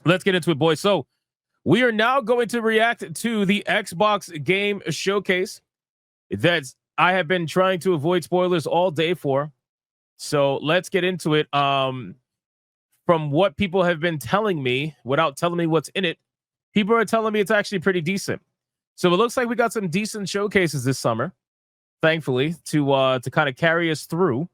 let's get into it, boys. So we are now going to react to the Xbox game showcase that I have been trying to avoid spoilers all day for. So let's get into it. From what people have been telling me, without telling me what's in it, people are telling me it's actually pretty decent. So it looks like we got some decent showcases this summer, thankfully, to kind of carry us through.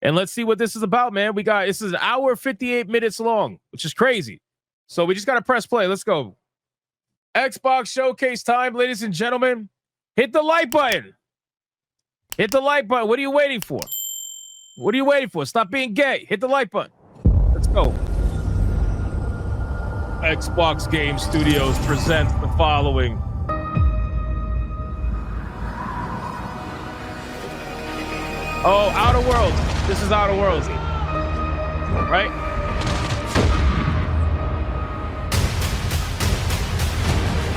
And let's see what this is about, man. This is an hour 58 minutes long, which is crazy. So we just got to press play. Let's go. Xbox showcase time, ladies and gentlemen. Hit the like button. Hit the like button. What are you waiting for? What are you waiting for? Stop being gay. Hit the like button. Let's go. Xbox Game Studios presents the following. Oh, Outer Worlds. This is Outer Worlds. Right?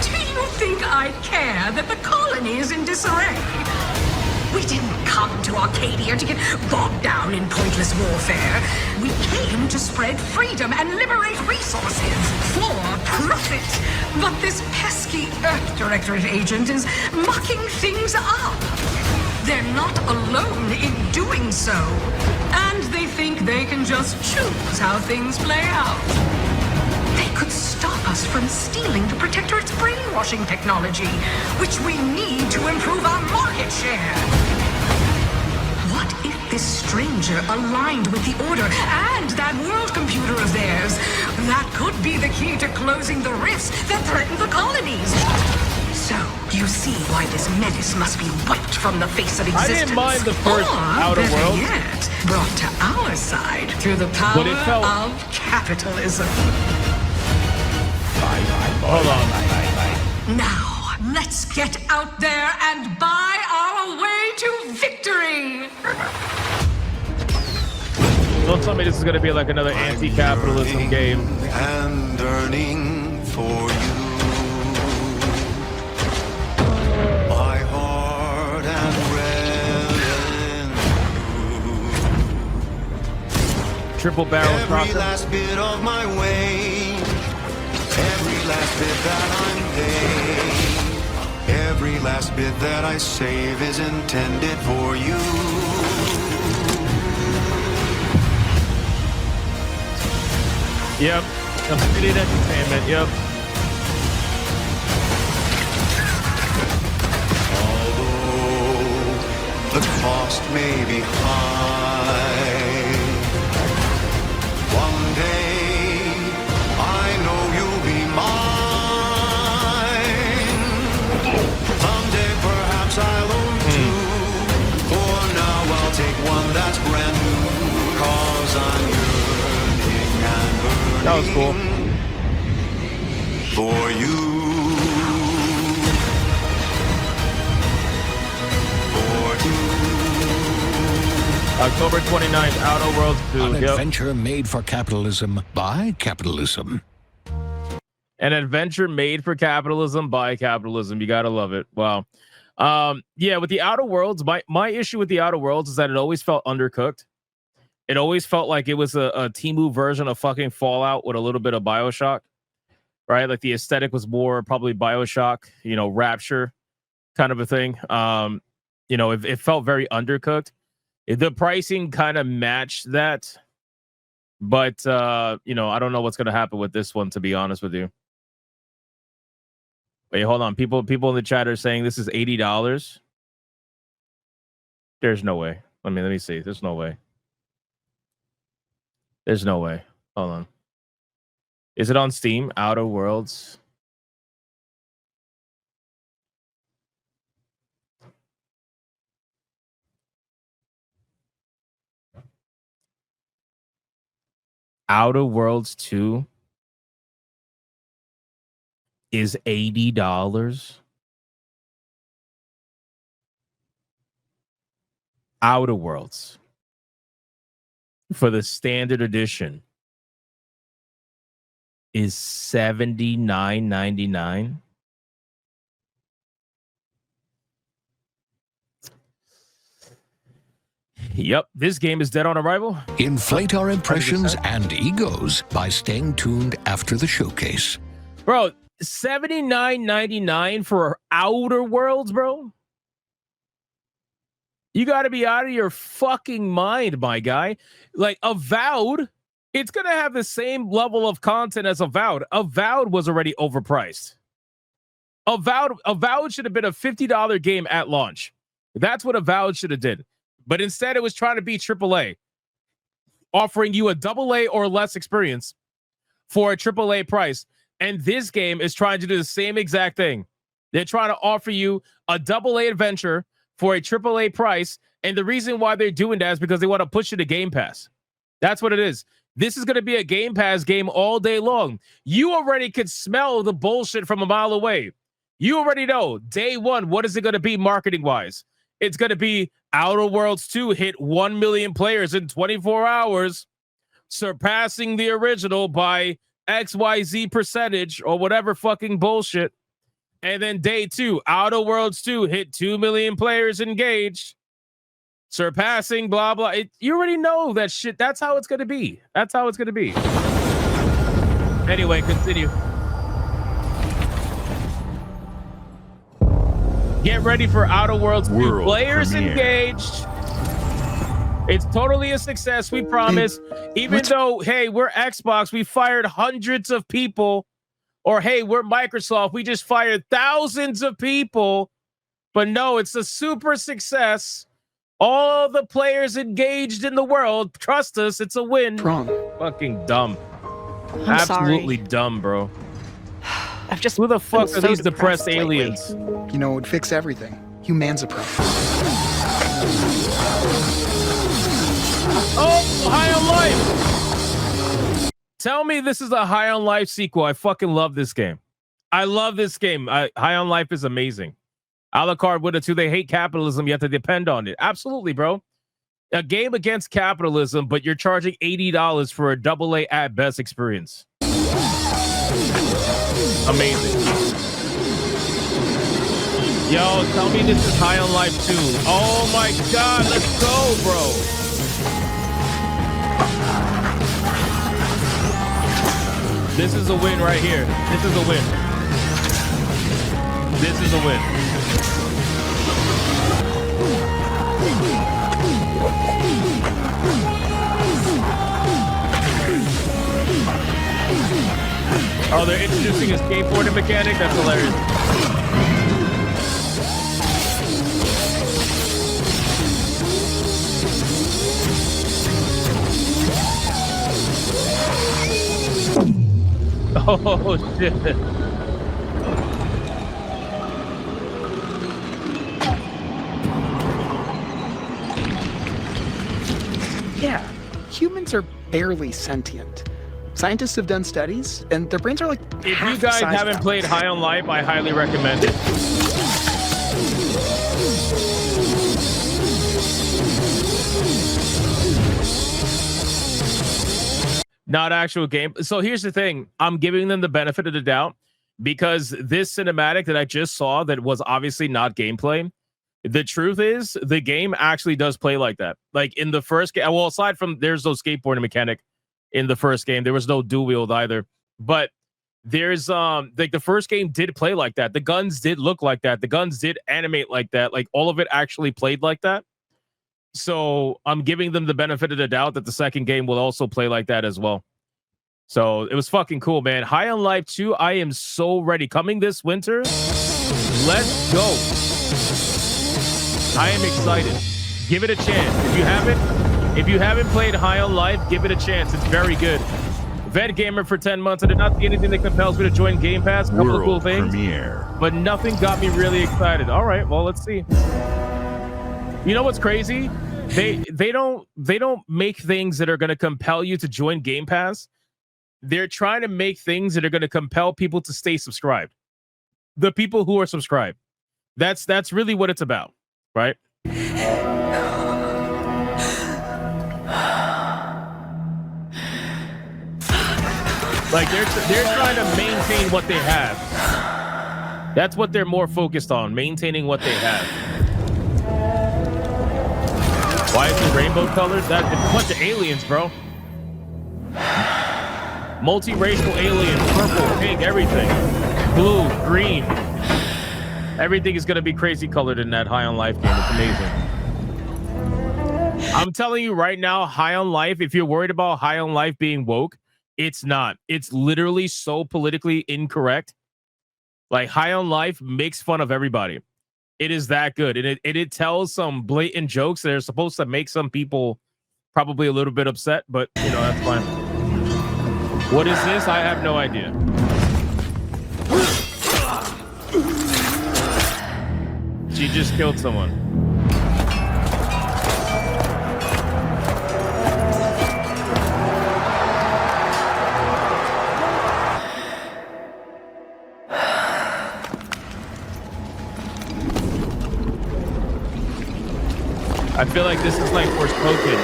Do you think I'd care that the colony is in disarray? We didn't come to Arcadia to get bogged down in pointless warfare. We came to spread freedom and liberate resources for profit. But this pesky Earth Directorate agent is mucking things up. They're not alone in doing so. And they think they can just choose how things play out. They could stop us from stealing the Protectorate's brainwashing technology, which we need to improve our market share. What if this stranger aligned with the Order and that world computer of theirs? That could be the key to closing the rifts that threaten the colonies. So, you see why this menace must be wiped from the face of existence. I didn't mind the first Outer Worlds. Yet, brought to our side through the power of capitalism. Hold on. Now, let's get out there and buy our way to victory. Don't tell me this is going to be like another anti-capitalism game. And earning for you. My heart and revenue. Triple barrel Every crosser. last bit of my wage. Every last bit that I'm paid. Every last bit that I save is intended for you. Yep. Immediate entertainment. Yep. Although the cost may be high, one day I know you'll be mine. Someday perhaps I'll own two. For now I'll take one that's brand new. 'Cause I'm yearning and burning. That was cool. For you. October 29th, Outer Worlds 2. An adventure made for capitalism by capitalism. An adventure made for capitalism by capitalism. You gotta love it. Wow. Yeah, with the Outer Worlds, my issue with the Outer Worlds is that it always felt undercooked. It always felt like it was a Temu version of fucking Fallout with a little bit of BioShock, right? Like the aesthetic was more probably BioShock, Rapture kind of a thing. It felt very undercooked. The pricing kind of matched that, but I don't know what's gonna happen with this one, to be honest with you. Wait, hold on. People in the chat are saying this is $80. There's no way. Let me see. There's no way. There's no way. Hold on. Is it on Steam? Outer Worlds. Outer Worlds 2 is $80. Outer Worlds for the standard edition is $79.99. Yep, this game is dead on arrival. Inflate our impressions and egos by staying tuned after the showcase. Bro, $79.99 for Outer Worlds, bro? You got to be out of your fucking mind, my guy. Like, Avowed, it's going to have the same level of content as Avowed. Avowed was already overpriced. Avowed should have been a $50 game at launch. That's what Avowed should have did. But instead, it was trying to be AAA, offering you a AA or less experience for a AAA price. And this game is trying to do the same exact thing. They're trying to offer you a AA adventure for a AAA price. And the reason why they're doing that is because they want to push you to Game Pass. That's what it is. This is going to be a Game Pass game all day long. You already could smell the bullshit from a mile away. You already know day one, what is it going to be marketing wise? It's going to be Outer Worlds 2 hit 1 million players in 24 hours, surpassing the original by XYZ percentage or whatever fucking bullshit. And then day two, Outer Worlds 2 hit 2 million players engaged, surpassing blah, blah. You already know that shit. That's how it's going to be. That's how it's going to be. Anyway, continue. Get ready for Outer Worlds 2. Players engaged. It's totally a success, we promise. Even though, hey, we're Xbox, we fired hundreds of people. Or, hey, we're Microsoft, we just fired thousands of people. But no, it's a super success. All the players engaged in the world, trust us, it's a win. Wrong. Fucking dumb. I'm Absolutely sorry. dumb, bro. I've just Who the fuck been are so these depressed lately. aliens? You know, it would fix everything. Humanzaprone. Oh, High on Life. Tell me this is a High on Life sequel. I fucking love this game. I love this game. High on Life is amazing. Alucard with it too. They hate capitalism. You have to depend on it. Absolutely, bro. A game against capitalism, but you're charging $80 for a AA at best experience. Amazing. Yo, tell me this is High on Life 2. Oh my God, let's go, bro. This is a win right here. This is a win. This is a win. Oh, they're introducing a skateboarding mechanic? That's hilarious. Oh, shit. Yeah, humans are barely sentient. Scientists have done studies, and their brains are like If half you the guys size haven't of played ours. High on Life, I highly recommend it. Not actual game. So here's the thing. I'm giving them the benefit of the doubt because this cinematic that I just saw that was obviously not gameplay. The truth is the game actually does play like that. Like in the first game, well, aside from there's no skateboarding mechanic in the first game, there was no dual wield either. But there's like the first game did play like that. The guns did look like that. The guns did animate like that. Like all of it actually played like that. So I'm giving them the benefit of the doubt that the second game will also play like that as well. So it was fucking cool, man. High on Life 2, I am so ready. Coming this winter, let's go. I am excited. Give it a chance. If you haven't played High on Life, give it a chance. It's very good. Vet Gamer for 10 months. I did not see anything that compels me to join Game Pass. A couple of cool things, but nothing got me really excited. All right, well, let's see. You know what's crazy? They don't make things that are going to compel you to join Game Pass. They're trying to make things that are going to compel people to stay subscribed. The people who are subscribed. That's really what it's about, right? Like they're trying to maintain what they have. That's what they're more focused on, maintaining what they have. Why is it rainbow colored? It's a bunch of aliens, bro. Multiracial aliens, purple, pink, everything. Blue, green. Everything is going to be crazy colored in that High on Life game. It's amazing. I'm telling you right now, High on Life, if you're worried about High on Life being woke, it's not. It's literally so politically incorrect. Like, High on Life makes fun of everybody. It is that good. And it tells some blatant jokes that are supposed to make some people probably a little bit upset, but, you know, that's fine. What is this? I have no idea. She just killed someone. I feel like this is like Forspoken.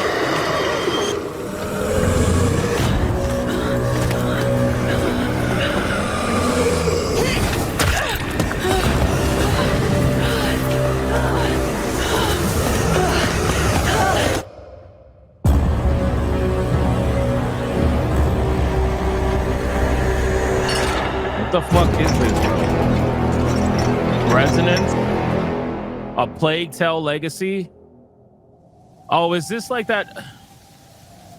What the fuck is this? Resonance? A Plague Tale Legacy? Oh, is this like that?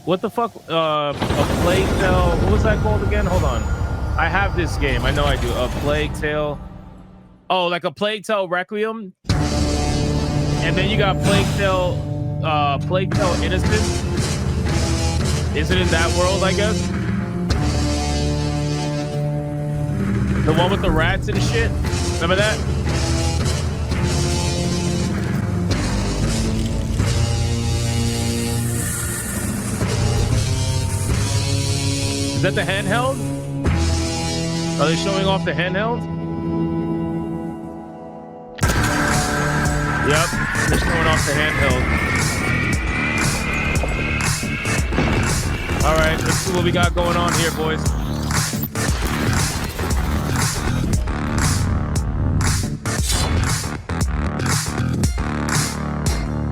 What the fuck? A Plague Tale. What was that called again? Hold on. I have this game. I know I do. A Plague Tale. Oh, like a Plague Tale Requiem. And then you got Plague Tale Innocence. Is it in that world, I guess? The one with the rats and shit? Remember that? Is that the handheld? Are they showing off the handheld? Yep, they're showing off the handheld. All right, let's see what we got going on here, boys.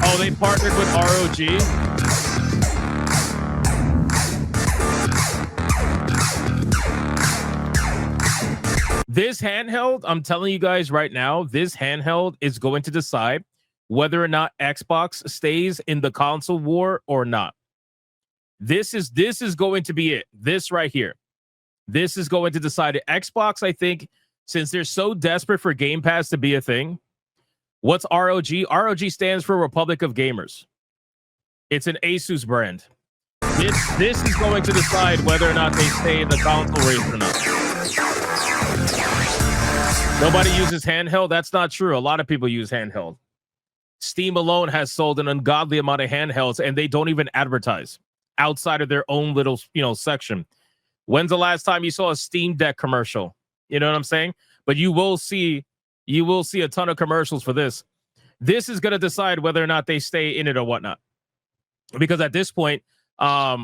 Oh, they partnered with ROG. This handheld, I'm telling you guys right now, this handheld is going to decide whether or not Xbox stays in the console war or not. This is going to be it. This right here. This is going to decide it. Xbox, I think, since they're so desperate for Game Pass to be a thing. What's ROG? ROG stands for Republic of Gamers. It's an Asus brand. This is going to decide whether or not they stay in the console race or not. Nobody uses handheld. That's not true. A lot of people use handheld. Steam alone has sold an ungodly amount of handhelds, and they don't even advertise outside of their own little, section. When's the last time you saw a Steam Deck commercial? You know what I'm saying? But you will see a ton of commercials for this. This is going to decide whether or not they stay in it or whatnot. Because at this point, I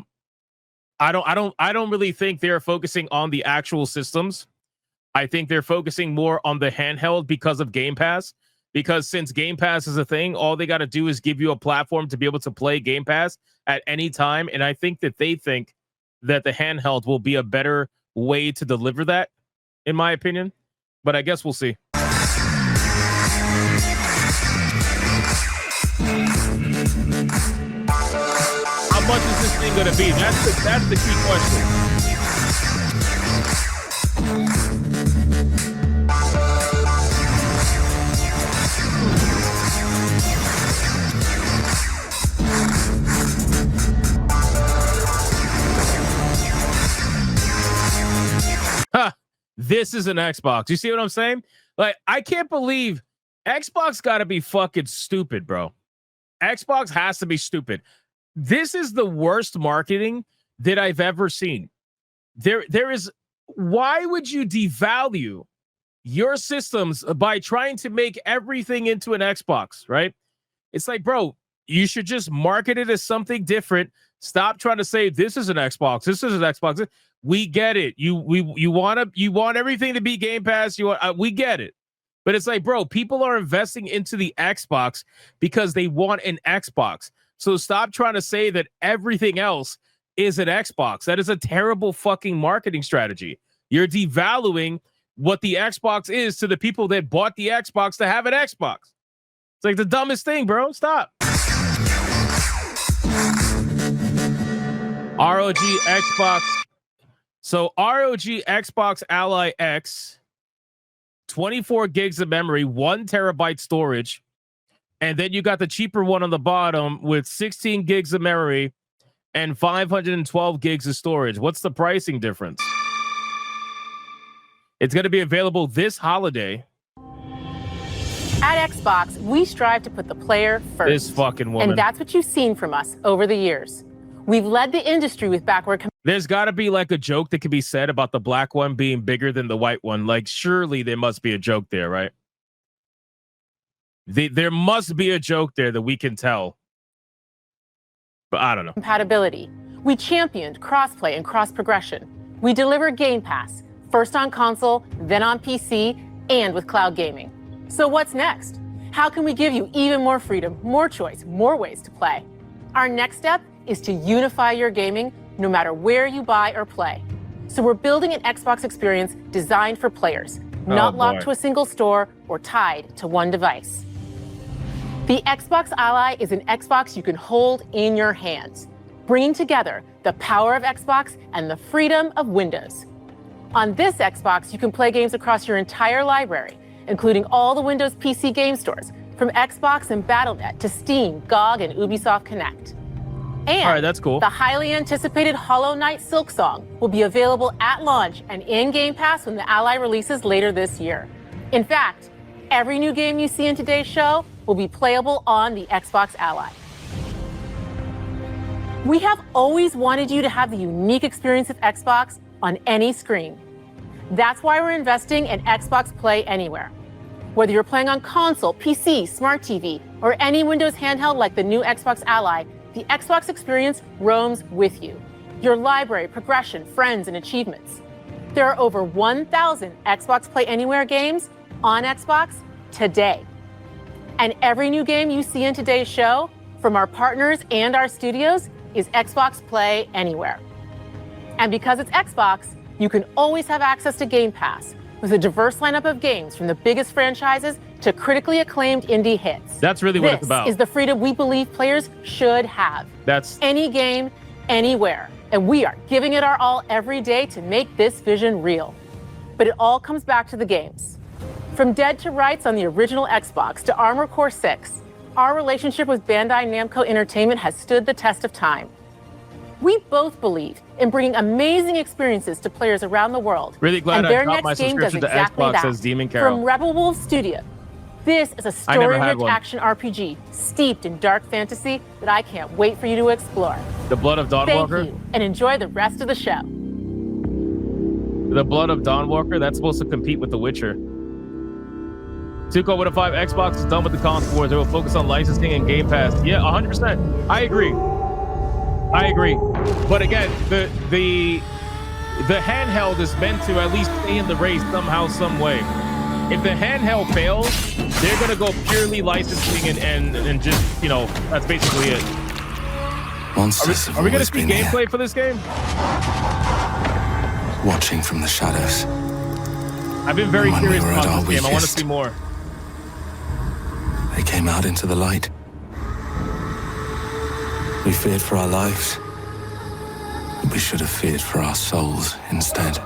don't really think they're focusing on the actual systems. I think they're focusing more on the handheld because of Game Pass. Because since Game Pass is a thing, all they got to do is give you a platform to be able to play Game Pass at any time. And I think that they think that the handheld will be a better way to deliver that, in my opinion. But I guess we'll see. How much is this thing going to be? That's the key question. This is an Xbox. You see what I'm saying? Like, I can't believe Xbox got to be fucking stupid, bro. Xbox has to be stupid. This is the worst marketing that I've ever seen. There is. Why would you devalue your systems by trying to make everything into an Xbox, right? It's like, bro, you should just market it as something different. Stop trying to say this is an Xbox. This is an Xbox. We get it. You want everything to be Game Pass. We get it. But it's like, bro, people are investing into the Xbox because they want an Xbox. So stop trying to say that everything else is an Xbox. That is a terrible fucking marketing strategy. You're devaluing what the Xbox is to the people that bought the Xbox to have an Xbox. It's like the dumbest thing, bro. Stop. ROG Xbox. So ROG Xbox Ally X, 24 gigs of memory, 1 terabyte storage. And then you got the cheaper one on the bottom with 16 gigs of memory and 512 gigs of storage. What's the pricing difference? It's going to be available this holiday. At Xbox, we strive to put the player first. This fucking woman. And that's what you've seen from us over the years. We've led the industry with backward. There's got to be like a joke that can be said about the black one being bigger than the white one. Like, surely there must be a joke there, right? There must be a joke there that we can tell. But I don't know. Compatibility. We championed crossplay and cross progression. We delivered Game Pass, first on console, then on PC, and with cloud gaming. So what's next? How can we give you even more freedom, more choice, more ways to play? Our next step is to unify your gaming no matter where you buy or play. So we're building an Xbox experience designed for players, not locked to a single store or tied to one device. The Xbox Ally is an Xbox you can hold in your hands, bringing together the power of Xbox and the freedom of Windows. On this Xbox, you can play games across your entire library, including all the Windows PC game stores, from Xbox and Battle.net to Steam, GOG, and Ubisoft Connect. And all right, that's cool. The highly anticipated Hollow Knight Silksong will be available at launch and in Game Pass when the Ally releases later this year. In fact, every new game you see in today's show will be playable on the Xbox Ally. We have always wanted you to have the unique experience of Xbox on any screen. That's why we're investing in Xbox Play Anywhere. Whether you're playing on console, PC, smart TV, or any Windows handheld like the new Xbox Ally, the Xbox experience roams with you. Your library, progression, friends, and achievements. There are over 1,000 Xbox Play Anywhere games on Xbox today. And every new game you see in today's show, from our partners and our studios, is Xbox Play Anywhere. And because it's Xbox, you can always have access to Game Pass with a diverse lineup of games from the biggest franchises to critically acclaimed indie hits. That's really what it's about. This is the freedom we believe players should have. That's any game, anywhere. And we are giving it our all every day to make this vision real. But it all comes back to the games. From Dead to Rights on the original Xbox to Armored Core 6, our relationship with Bandai Namco Entertainment has stood the test of time. We both believe in bringing amazing experiences to players around the world. Really glad and their I dropped my next game does subscription to exactly Xbox that. as Demon Carol. From Rebel Wolves Studio, this is a story-rich action RPG steeped in dark fantasy that I can't wait for you to explore. The Blood of Dawnwalker? Thank you, and enjoy the rest of the show. The Blood of Dawnwalker? That's supposed to compete with The Witcher. Tuco with a 5. Xbox is done with the console wars. They will focus on licensing and Game Pass. Yeah, 100%. I agree. But again, the handheld is meant to at least stay in the race somehow, some way. If the handheld fails, they're gonna go purely licensing and just, you know, that's basically it. Are we gonna see gameplay for this game? Watching from the shadows. I've been very curious about this game. I want to see more. They came out into the light. We feared for our lives. We should have feared for our souls instead.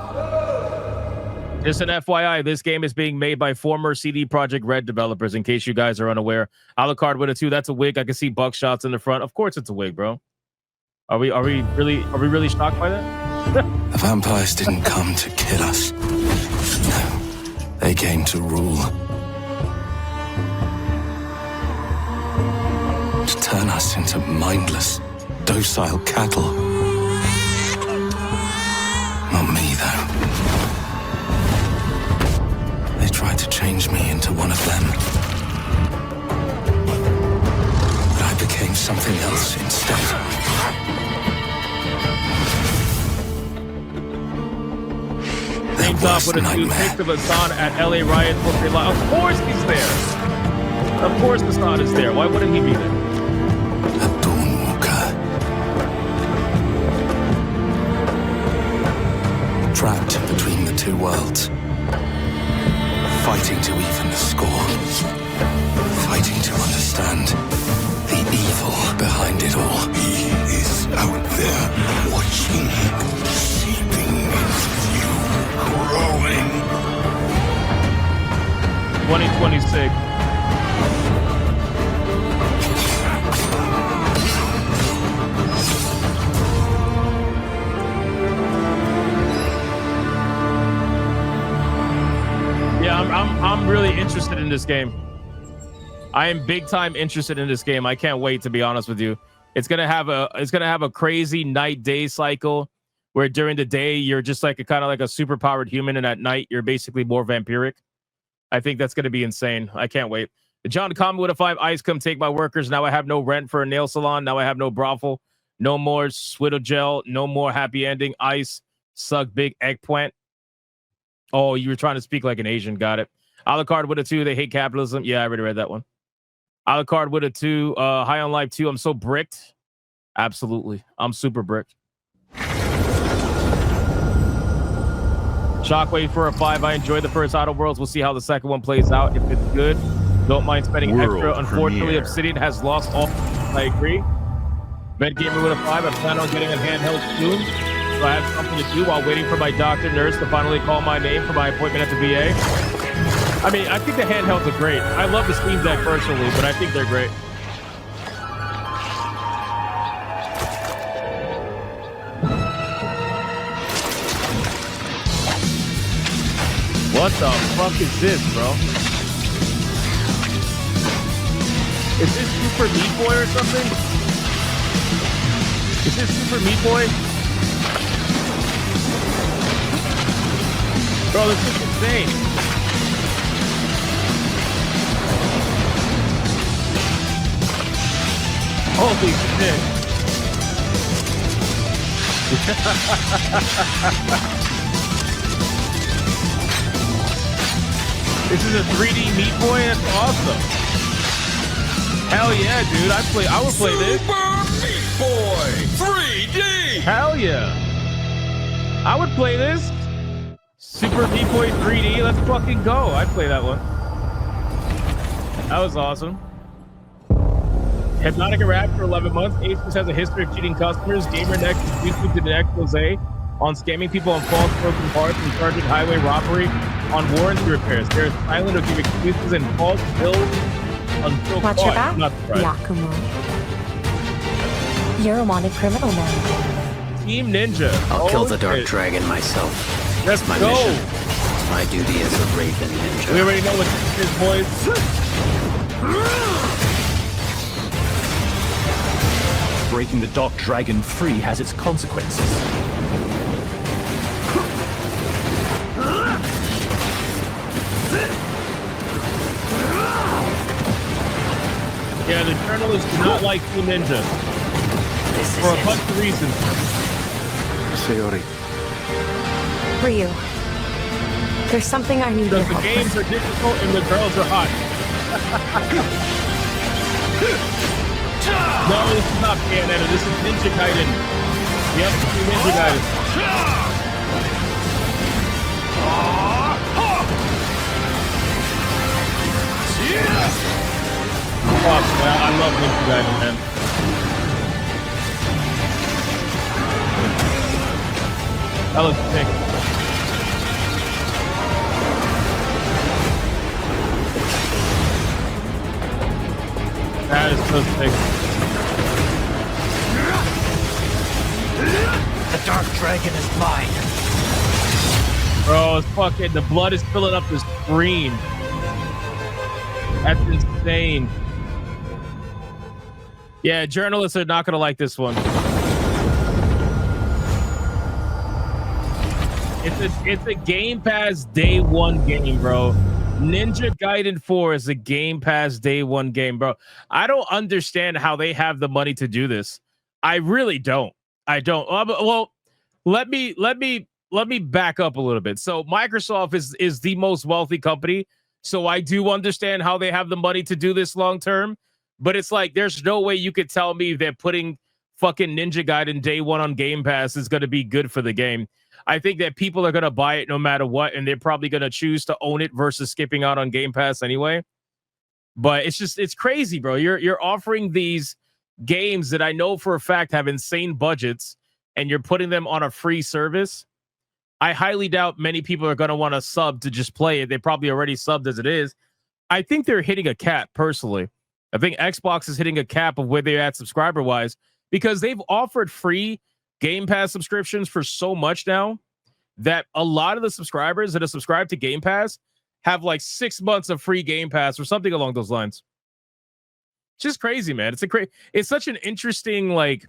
Just an FYI, this game is being made by former CD Projekt Red developers, in case you guys are unaware. Alucard with a 2. That's a wig. I can see buckshots in the front. Of course it's a wig, bro. Are we really shocked by that? The vampires didn't come to kill us. No, they came to rule. To turn us into mindless, docile cattle. Not me, though. They tried to change me into one of them. But I became something else instead. Names off with a 2. Pick of Hassan at LA Riot. Of course he's there. Of course Hassan is there. Why wouldn't he be there? At dawn, worlds. Fighting to even the score. Fighting to understand the evil behind it all. He is out there watching, seeping into you, growing. 2026. Yeah, I'm really interested in this game. I am big time interested in this game. I can't wait, to be honest with you. It's gonna have a crazy night day cycle where during the day you're just like a kind of like a super powered human, and at night you're basically more vampiric. I think that's gonna be insane. I can't wait. John Common with a 5. Ice, come take my workers. Now I have no rent for a nail salon. Now I have no brothel. No more swiddle gel. No more happy ending. Ice, suck big eggplant. Oh, you were trying to speak like an Asian. Got it. Alucard with a 2. They hate capitalism. Yeah, I already read that one. Alucard with a 2. High on Life 2. I'm so bricked. Absolutely. I'm super bricked. Shockwave for a 5. I enjoyed the first Outer Worlds. We'll see how the second one plays out. If it's good, don't mind spending extra. Unfortunately, Obsidian has lost all. I agree. Bed Gamer with a 5. I plan on getting a handheld soon, so I have something to do while waiting for my doctor nurse to finally call my name for my appointment at the VA. I mean, I think the handhelds are great. I love the Steam Deck personally, but I think they're great. What the fuck is this, bro? Is this Super Meat Boy or something? Is this Super Meat Boy? Bro, this is insane. Holy shit. This is a 3D Meat Boy? That's awesome. Hell yeah, dude. I would play this. Super Meat Boy 3D. Hell yeah. I would play this. Super Meat Boy 3D. Let's fucking go. I'd play that one. That was awesome. Hypnotic Rap for 11 months. Asus has a history of cheating customers. Gamer Next YouTube did an expose on scamming people on false broken parts and charging highway robbery on warranty repairs. They're silent or give excuses and false bills until Watch your caught. back, Not surprised. Yakumo. You're a wanted criminal now. Team Ninja. I'll kill the Dark shit. Dragon myself. Let's my go. mission. My duty as a Raven Ninja. We already know what this is, boys. Breaking the Dark Dragon free has its consequences. Yeah, the journalists do not like Team Ninja for a bunch of reasons. Sayori. Ryu, there's something I need your Because the help games with. are difficult and the girls are hot. No, this is not Bayonetta. This is Ninja Gaiden. Yep, Ninja Gaiden. Fuck, man. I love Ninja Gaiden, man. That looks sick. That is so sick. The Dark Dragon is mine. Bro, it's fucking, the blood is filling up the screen. That's insane. Yeah, journalists are not going to like this one. It's a Game Pass day one game, bro. Ninja Gaiden 4 is a Game Pass day one game, bro. I don't understand how they have the money to do this. I really don't. I don't. Well, let me back up a little bit. So Microsoft is the most wealthy company. So I do understand how they have the money to do this long term. But it's like, there's no way you could tell me that putting fucking Ninja Gaiden day one on Game Pass is going to be good for the game. I think that people are going to buy it no matter what, and they're probably going to choose to own it versus skipping out on Game Pass anyway. But it's crazy, bro. You're offering these games that I know for a fact have insane budgets, and you're putting them on a free service. I highly doubt many people are going to want to sub to just play it. They probably already subbed as it is. I think they're hitting a cap, personally. I think Xbox is hitting a cap of where they're at subscriber-wise because they've offered free Game Pass subscriptions for so much now that a lot of the subscribers that are subscribed to Game Pass have like 6 months of free Game Pass or something along those lines. Just crazy, man. It's such an interesting,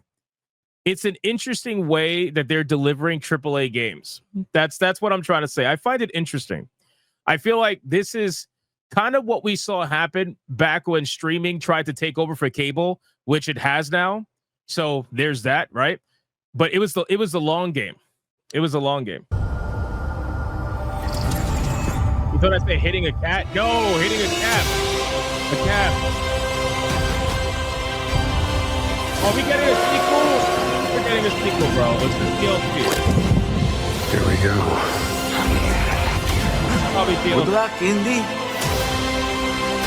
it's an interesting way that they're delivering AAA games. That's what I'm trying to say. I find it interesting. I feel like this is kind of what we saw happen back when streaming tried to take over for cable, which it has now. So there's that, right? But it was the long game. It was a long game. You thought I'd say hitting a cat? No, hitting a cap. A cap. Are we getting a sequel? We're getting a sequel, bro. It's the DLC. Here we go. Probably DLC. Good luck, Indy.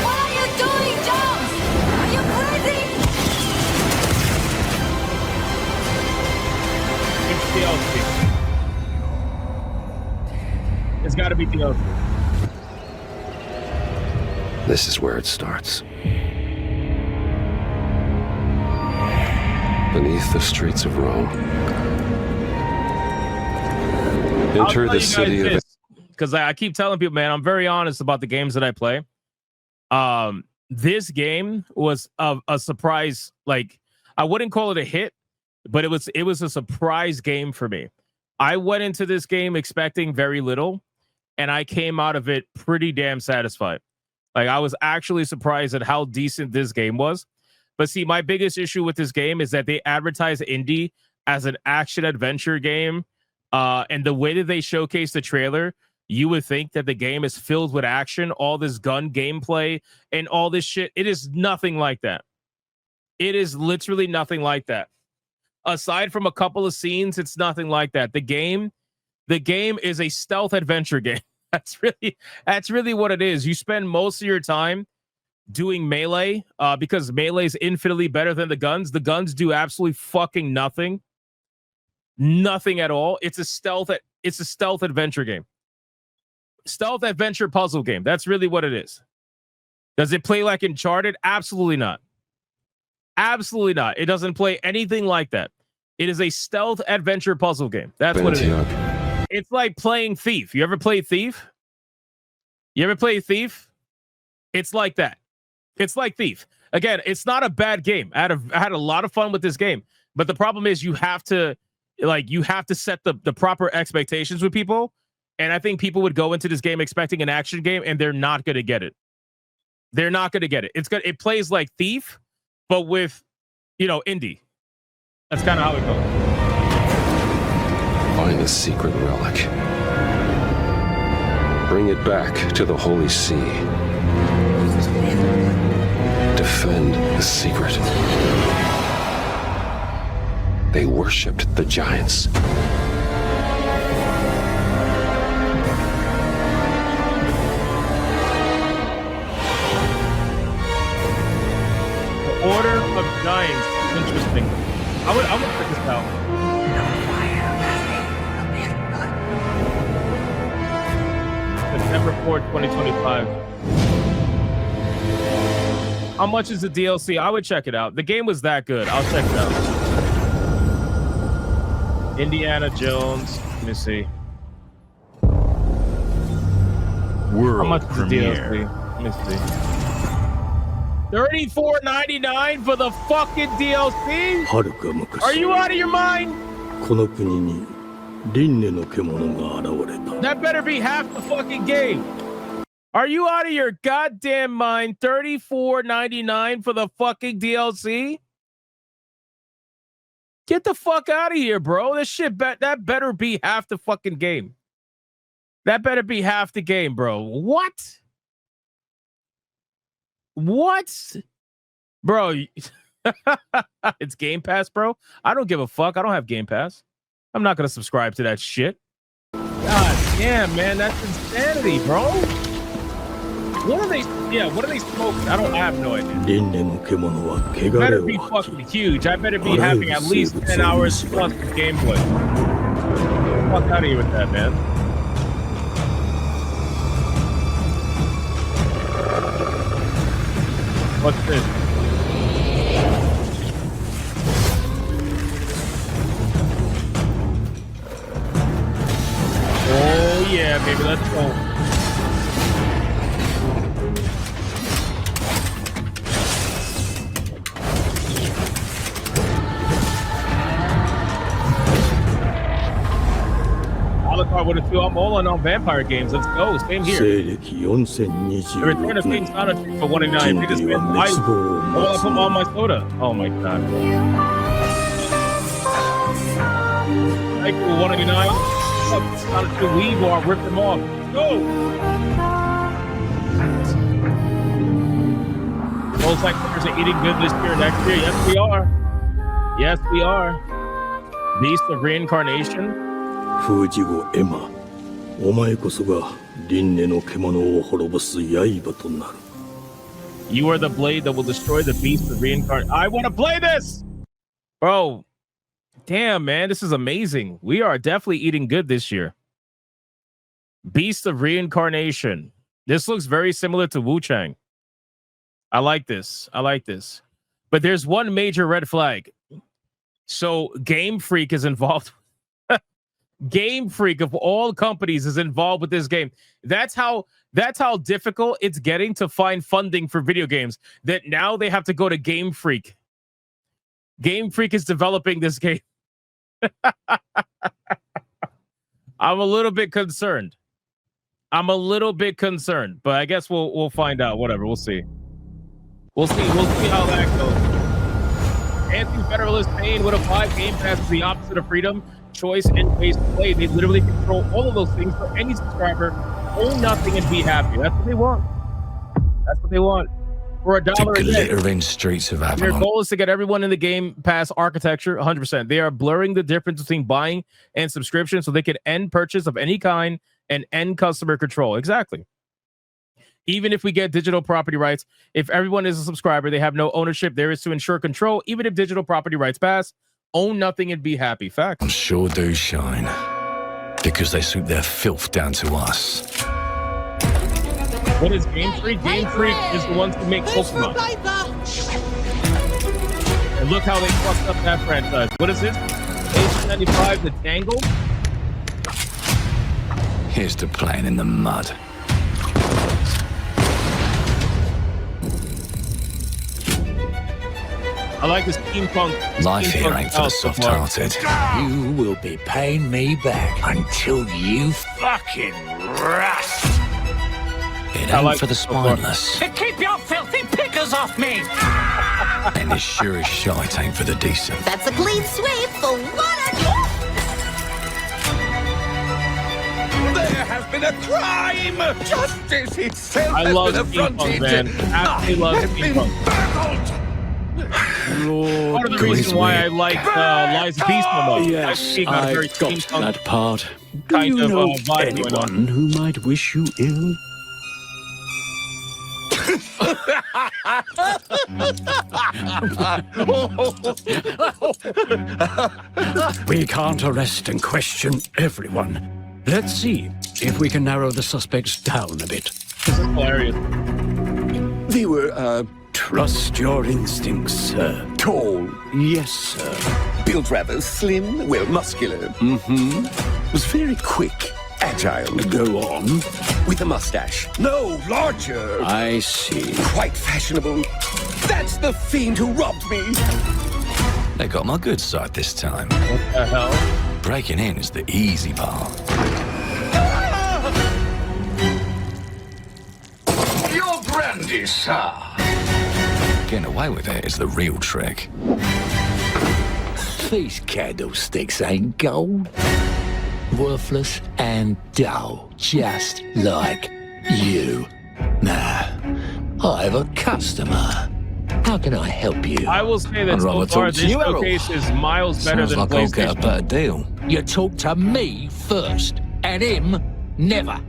What are you doing, Jones? Are you crazy? It's DLC. It's got to be DLC. This is where it starts. Beneath the streets of Rome. Enter the city of... Because I keep telling people, man, I'm very honest about the games that I play. This game was a surprise. Like, I wouldn't call it a hit, but it was a surprise game for me. I went into this game expecting very little, and I came out of it pretty damn satisfied. Like, I was actually surprised at how decent this game was. But see, my biggest issue with this game is that they advertise indie as an action adventure game. And the way that they showcase the trailer, you would think that the game is filled with action, all this gun gameplay and all this shit. It is nothing like that. It is literally nothing like that. Aside from a couple of scenes, it's nothing like that. The game is a stealth adventure game. That's really what it is. You spend most of your time doing melee because melee is infinitely better than the guns. The guns do absolutely fucking nothing. Nothing at all. It's a stealth adventure game. Stealth adventure puzzle game. That's really what it is. Does it play like Uncharted? Absolutely not. Absolutely not. It doesn't play anything like that. It is a stealth adventure puzzle game. That's what it is. It's like playing Thief. You ever play Thief? It's like that. It's like Thief. Again, it's not a bad game. I had a lot of fun with this game. But the problem is you have to set the proper expectations with people. And I think people would go into this game expecting an action game, and they're not going to get it. They're not going to get it. It plays like Thief, but with, indie. That's kind of how it goes. Find a secret relic. Bring it back to the Holy See. Defend the secret. They worshipped the giants. Order of Giants. Interesting. I'm gonna check this out. September 4th, 2025. How much is the DLC? I would check it out. The game was that good. I'll check it out. Indiana Jones. Let me see. World How much is the premiere. DLC? Let me see. $34.99 for the fucking DLC? Are you out of your mind? That better be half the fucking game. Are you out of your goddamn mind? $34.99 for the fucking DLC? Get the fuck out of here, bro. This shit that better be half the fucking game. That better be half the game, bro. What? What? Bro, it's Game Pass, bro. I don't give a fuck. I don't have Game Pass. I'm not going to subscribe to that shit. Yeah, man, that's insanity, bro. What are they? Yeah, what are they smoking? I have no idea. It better be fucking huge. I better be having at least 10 hours plus of gameplay. Fuck out of here with that, man. What's this? Oh yeah, baby, let's go. Alucard with a few. I'm all in on vampire games. Let's go. Same here. The Return of King Hypnotic for 189. Biggest fan. I want to put on my soda. Oh my god. Thank you, 189. Hypnotic to weave or rip them off. Let's go. Most like players are eating good this year, next year. Yes, we are. Yes, we are. Beast of Reincarnation. 封じ子エマ、お前こそが輪廻の獣を滅ぼす刃となる。You are the blade that will destroy the beast of reincarnation. I want to play this, bro. Damn, man, this is amazing. We are definitely eating good this year. Beast of Reincarnation. This looks very similar to Wu Chang. I like this. I like this. But there's one major red flag. So Game Freak is involved. Game Freak of all companies is involved with this game. That's how difficult it's getting to find funding for video games, that now they have to go to Game Freak. Game Freak is developing this game. I'm a little bit concerned. But I guess we'll find out. Whatever, we'll see. We'll see how that goes. Anti-federalist Pain would apply Game Pass is the opposite of freedom, choice, and ways to play. They literally control all of those things for any subscriber. Own nothing and be happy. That's what they want. For $1 a day. Glittering streets of Avalon. Their goal is to get everyone in the Game Pass architecture 100%. They are blurring the difference between buying and subscription so they can end purchase of any kind and end customer control. Exactly. Even if we get digital property rights, if everyone is a subscriber, they have no ownership. There is to ensure control. Even if digital property rights pass, own nothing and be happy. Fact. Sure do shine. Because they suit their filth down to us. What is Game Freak? Game Freak is the ones who make Pokemon. And look how they fucked up that franchise. What is this? Age 95, The Tangle? Here's to playing in the mud. I like this steampunk. Life here ain't for the soft-hearted. You will be paying me back until you fucking rust. It ain't for the spineless. Keep your filthy pickers off me! And as sure as shite ain't for the decent. That's a clean sweep for one of you! There has been a crime! Justice itself I has love been affronted! man. Absolutely love steampunk. Part of the reason why I like Lies of Beast so much. Yes, I got that part. Do Kind you of, know vibe going on. anyone who might wish you ill? We can't arrest and question everyone. Let's see if we can narrow the suspects down a bit. This is hilarious. They were, trust your instincts, sir. Tall, yes, sir. Built rather slim, well, muscular. Mm-hmm. Was very quick, agile. Go on. With a mustache. No, larger. I see. Quite fashionable. That's the fiend who robbed me. They got my good side this time. What the hell? Breaking in is the easy part. Your brandy, sir. Getting away with it is the real trick. These candlesticks ain't gold. Worthless and dull, just like you. Nah, I have a customer. How can I help you? I will say that so far this showcase is miles better Sounds than like I'll get a PlayStation. better deal. You talk to me first, and him Never.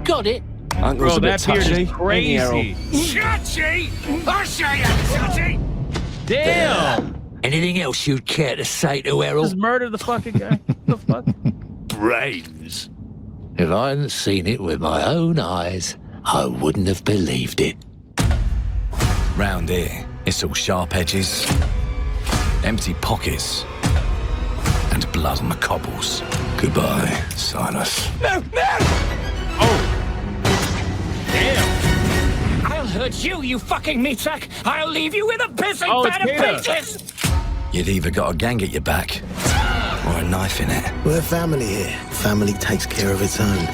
Got it? Bro, Uncle's a bit that beard touchy. is crazy. Touchy? I'll show you touchy. Damn. Anything else you'd care to say to Errol? Just murder the fucking guy. What the fuck? Brains. If I hadn't seen it with my own eyes, I wouldn't have believed it. Round here, it's all sharp edges, empty pockets, and blood on the cobbles. Goodbye, Silas. No! Oh. Damn. I'll hurt you, you fucking meat sack! I'll leave you with a pissing Oh, bed it's of Peter. pieces! You'd either got a gang at your back, or a knife in it. We're family here. Family takes care of its own.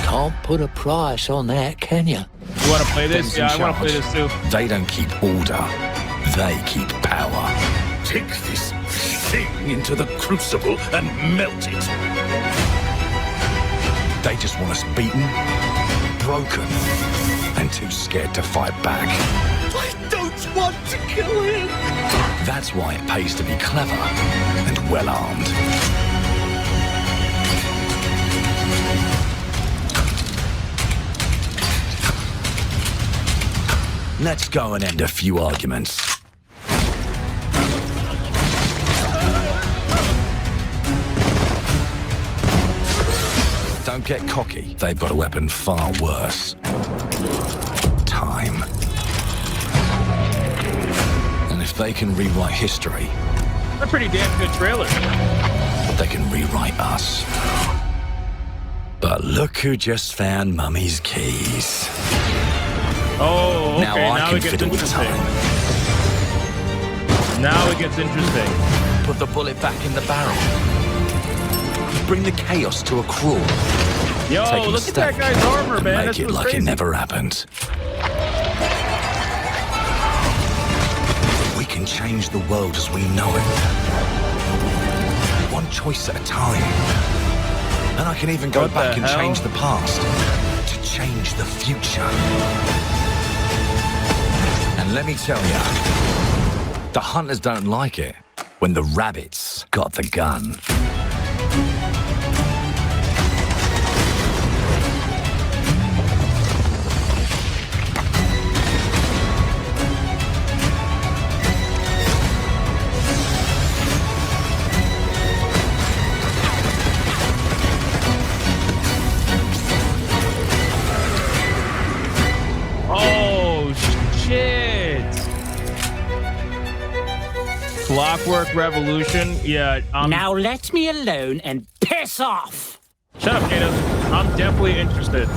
Can't put a price on that, can you? You want to play this? Them's in Yeah, I want to play charge. this too. They don't keep order, they keep power. Take this thing into the crucible and melt it. They just want us beaten, broken, and too scared to fight back. I don't want to kill him! That's why it pays to be clever and well-armed. Let's go and end a few arguments. Don't get cocky. They've got a weapon far worse. Time. And if they can rewrite history, A pretty damn good trailer. they can rewrite us. But look who just found Mummy's keys. Oh, okay. Now I can it gets fiddle with interesting. time. Now it gets interesting. Put the bullet back in the barrel. Bring the chaos to a crawl. Yo, Take look at that mistake guy's armor, and man. Make That's it what's like crazy. it never happened. We can change the world as we know it. One choice at a time. And I can even go What back the and hell? change the past to change the future. And let me tell you, the hunters don't like it when the rabbits got the gun. Oh, shit. Clockwork Revolution. Yeah. Now let me alone and piss off! Shut up, Kato. I'm definitely interested.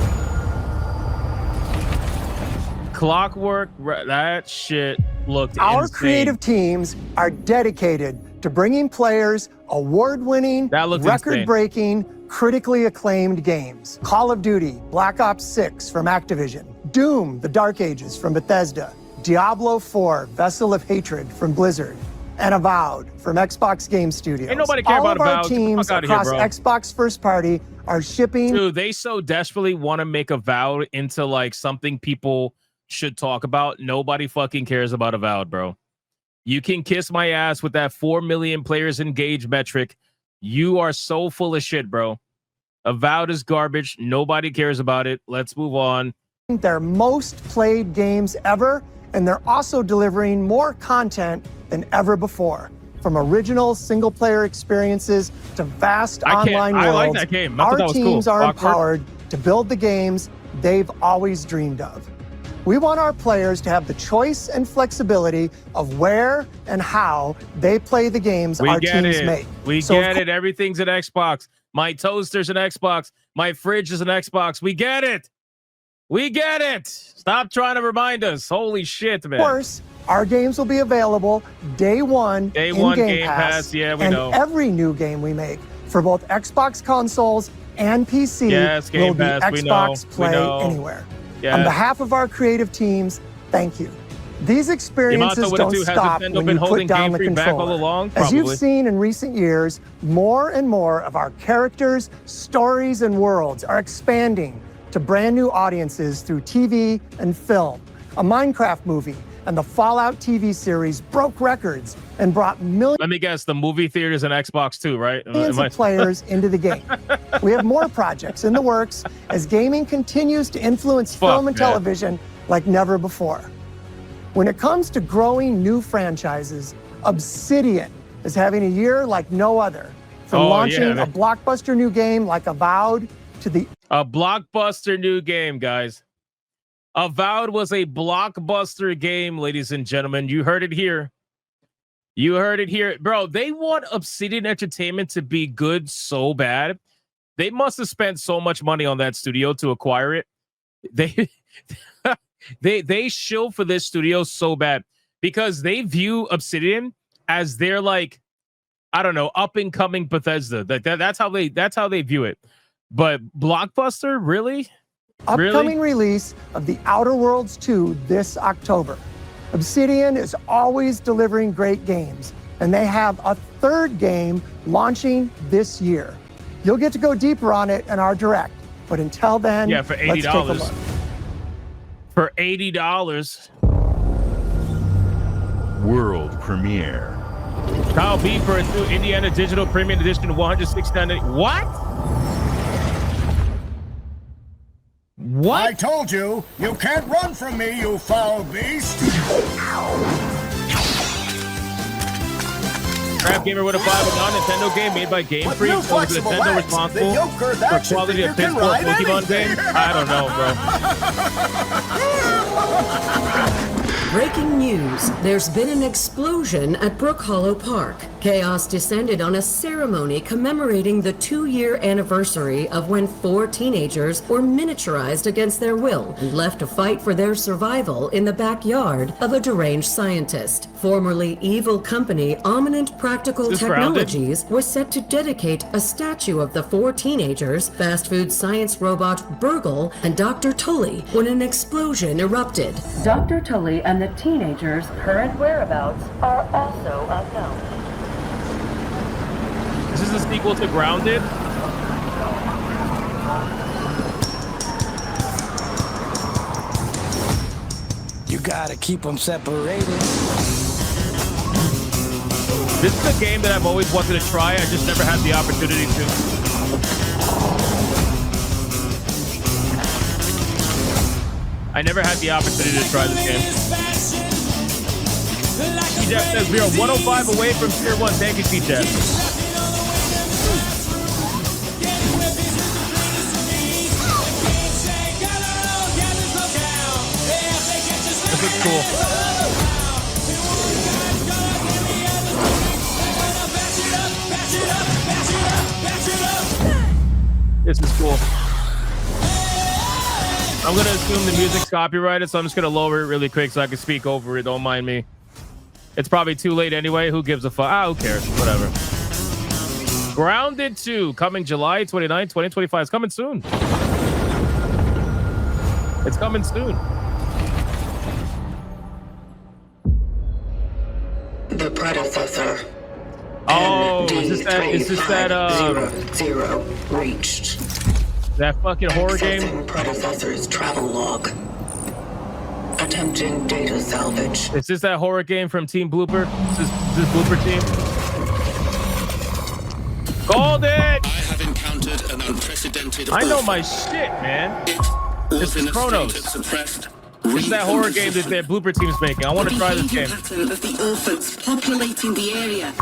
That shit looked Our insane. creative teams are dedicated to bringing players award-winning, record-breaking, critically acclaimed games. Call of Duty, Black Ops 6 from Activision, Doom, The Dark Ages from Bethesda, Diablo 4, Vessel of Hatred from Blizzard, and Avowed from Xbox Game Studios. Ain't nobody care All about of our Avowed. Get the teams fuck outta here, across bro. Xbox first party are shipping. Dude, they so desperately want to make Avowed into like something people should talk about. Nobody fucking cares about Avowed, bro. You can kiss my ass with that 4 million players engaged metric. You are so full of shit, bro. Avowed is garbage. Nobody cares about it. Let's move on. Their most played games ever, and they're also delivering more content than ever before. From original single-player experiences to vast online worlds, I like that game. I thought our that was cool. teams are Awkward. empowered to build the games they've always dreamed of. We want our players to have the choice and flexibility of where and how they play the games our teams make. We get it. Everything's an Xbox. My toaster's an Xbox. My fridge is an Xbox. We get it. We get it. Stop trying to remind us. Holy shit, man. Of course, our games will be available day one in Game Pass. Yeah, we and know. every new game we make for both Xbox consoles and PC Yes, Game will be Pass, we know, Xbox we Play know. Anywhere. Yes. On behalf of our creative teams, thank you. These experiences Yamato, what it don't do? Has stop Nintendo when been you put holding down Game the Freak back controller. all along? As you've Probably. seen in recent years, more and more of our characters, stories, and worlds are expanding to brand new audiences through TV and film. A Minecraft movie, and the Fallout TV series broke records and brought millions. Let me guess, the movie theaters and Xbox too, right? Of players into the game. We have more projects in the works as gaming continues to influence film and television like never before. When it comes to growing new franchises, Obsidian is having a year like no other. From launching a blockbuster new game like Avowed to a blockbuster new game, guys. Avowed was a blockbuster game, ladies and gentlemen. You heard it here. You heard it here. Bro, they want Obsidian Entertainment to be good so bad. They must have spent so much money on that studio to acquire it. They shill for this studio so bad because they view Obsidian as their, like, I don't know, up and coming Bethesda. That's how they view it. But Blockbuster, really? Upcoming release of the Outer Worlds 2 this October. Obsidian is always delivering great games, and they have a third game launching this year. You'll get to go deeper on it in our direct, but until then, for $80. let's take a look. For $80. World premiere. Kyle B for a new Indiana Digital Premium Edition 169. What? What? I told you, you can't run from me, you foul beast. Crab Gamer with a 5, a non-Nintendo game made by Game Freak. So is Nintendo responsible for quality of PS4 Pokemon game? I don't know, bro. Breaking news. There's been an explosion at Brook Hollow Park. Chaos descended on a ceremony commemorating the 2-year anniversary of when 4 teenagers were miniaturized against their will and left to fight for their survival in the backyard of a deranged scientist. Formerly evil company Ominent Practical Technologies was set to dedicate a statue of the 4 teenagers, fast food science robot Burgle, and Dr. Tully when an explosion erupted. Dr. Tully and the teenagers' current whereabouts are also unknown. Is this a sequel to Grounded? You gotta keep them separated. This is a game that I've always wanted to try. I just never had the opportunity to. I never had the opportunity to try this game. T-Jeff says we are 105 away from Tier 1. Thank you, T-Jeff. This is cool. This is cool. I'm going to assume the music's copyrighted, so I'm just going to lower it really quick so I can speak over it. Don't mind me. It's probably too late anyway. Who gives a fuck? Who cares? Whatever. Grounded 2, coming July 29, 2025. It's coming soon. It's coming soon. The predecessor. Oh, is this that 0 reached. That fucking horror game? Predecessor's travel log. Attempting data salvage. Is this that horror game from Team Blooper? Is this Blooper Team? Called it! I have encountered an unprecedented. I know my shit, man. This is Chronos. This is that horror game that their Blooper Team's making. I want to try this game. The pattern of the orphans populating the area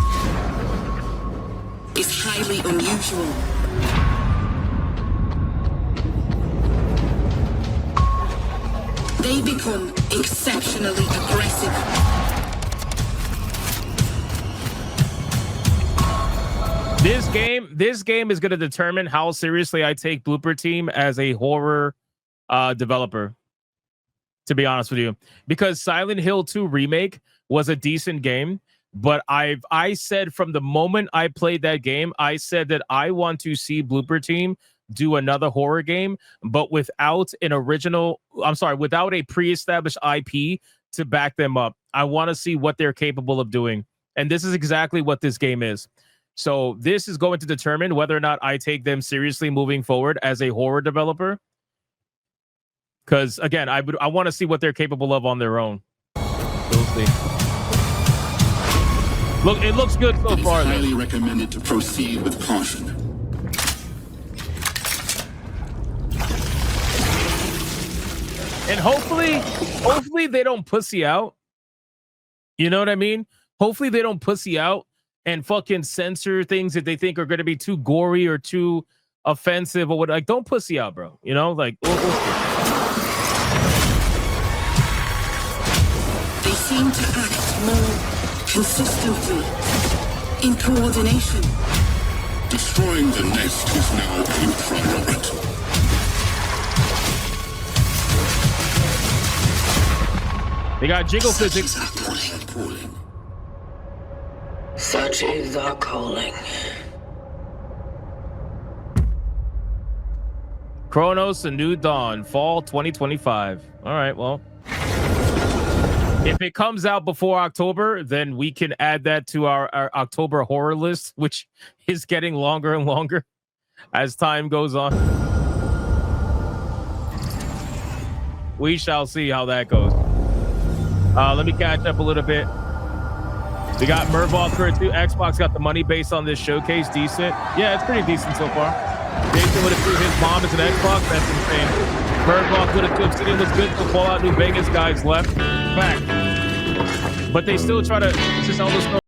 is highly unusual. They become exceptionally aggressive. This game is going to determine how seriously I take Blooper Team as a horror developer, to be honest with you, because Silent Hill 2 Remake was a decent game, but I said from the moment I played that game, I said that I want to see Blooper Team do another horror game, but without without a pre-established IP to back them up. I want to see what they're capable of doing. And this is exactly what this game is. So this is going to determine whether or not I take them seriously moving forward as a horror developer. Because again, I want to see what they're capable of on their own. see. Look, it looks good so far. It is highly recommended to proceed with caution. And hopefully they don't pussy out. You know what I mean? Hopefully they don't pussy out and fucking censor things that they think are going to be too gory or too offensive or what. Like, don't pussy out, bro. You know, like. They seem to act more consistently, in coordination. Destroying the nest is now a priority. They got jiggle physics. Such is our calling. Chronos, A New Dawn, fall 2025. All right, well. If it comes out before October, then we can add that to our October horror list, which is getting longer and longer as time goes on. We shall see how that goes. Let me catch up a little bit. We got Mervolk for it too. Xbox got the money based on this showcase. Decent. Yeah, it's pretty decent so far. Jason would have threw his mom as an Xbox. That's insane. Mervolk would have threw Obsidian was good for Fallout New Vegas guys left. Back. But they still try to just all this stuff.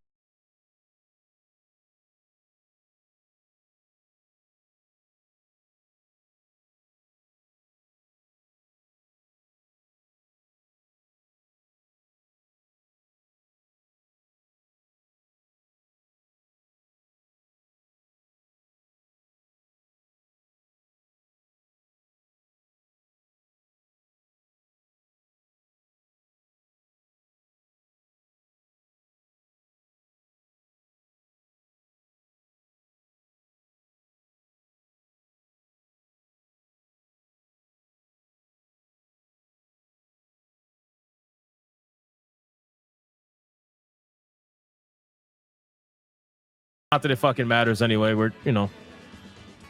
Not that it fucking matters anyway. We're, you know,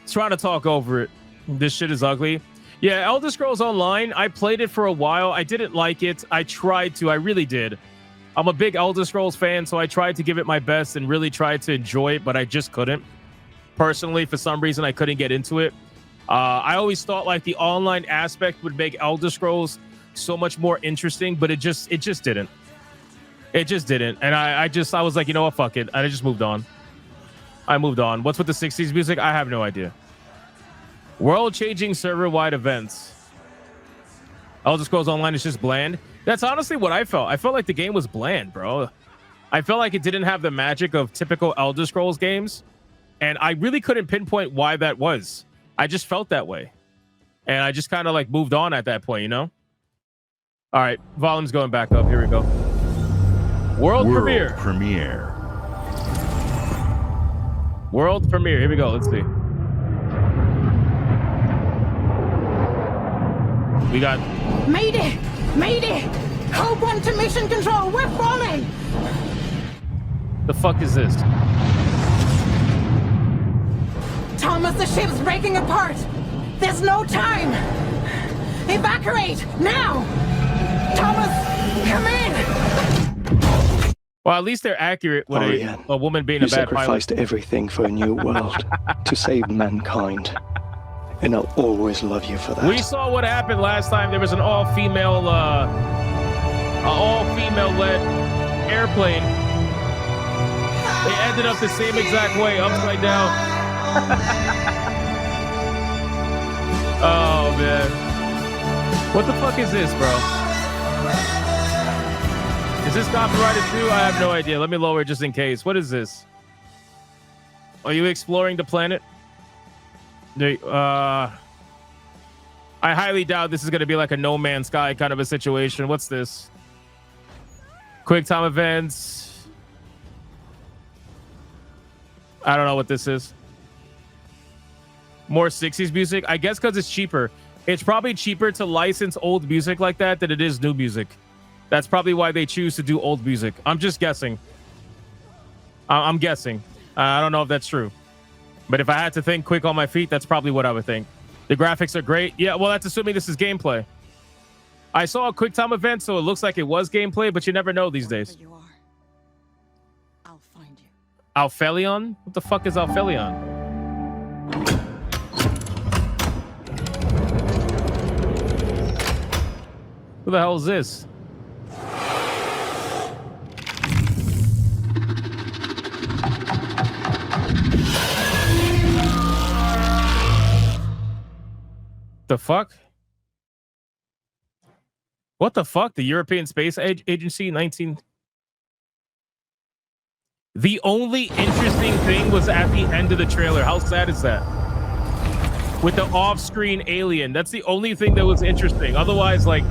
trying to talk over it. This shit is ugly. Yeah, Elder Scrolls Online, I played it for a while. I didn't like it. I tried to. I really did. I'm a big Elder Scrolls fan, so I tried to give it my best and really tried to enjoy it, but I just couldn't. Personally, for some reason, I couldn't get into it. I always thought like the online aspect would make Elder Scrolls so much more interesting, but it just didn't. It just didn't. And I was like, you know what, fuck it. I just moved on. I moved on. What's with the 60s music? I have no idea. World-changing server-wide events. Elder Scrolls Online is just bland. That's honestly what I felt. I felt like the game was bland, bro. I felt like it didn't have the magic of typical Elder Scrolls games. And I really couldn't pinpoint why that was. I just felt that way. And I just kind of like moved on at that point, you know? All right, volume's going back up. Here we go. World premiere. World premiere. Here we go. Let's see. We got... Mayday! Mayday! Code 1 to mission control. We're falling! The fuck is this? Thomas, the ship's breaking apart. There's no time. Evacuate now! Thomas, come in! Well, at least they're accurate with a woman being a bad pilot. You sacrificed everything for a new world to save mankind. And I'll always love you for that. We saw what happened last time. There was an all-female led airplane. They ended up the same exact way, upside down. Oh, man. What the fuck is this, bro? Is this copyrighted too? I have no idea. Let me lower it just in case. What is this? Are you exploring the planet? I highly doubt this is going to be like a No Man's Sky kind of a situation. What's this? Quick time events. I don't know what this is. More 60s music? I guess because it's cheaper. It's probably cheaper to license old music like that than it is new music. That's probably why they choose to do old music. I'm just guessing. I'm guessing. I don't know if that's true. But if I had to think quick on my feet, that's probably what I would think. The graphics are great. Yeah, well, that's assuming this is gameplay. I saw a quick time event, so it looks like it was gameplay, but you never know these days. You are. I'll find you. Alphelion? What the fuck is Alphelion? Who the hell is this? The fuck? What the fuck? The European Space Agency 19. The only interesting thing was at the end of the trailer. How sad is that? With the off-screen alien. That's the only thing that was interesting. Otherwise, like,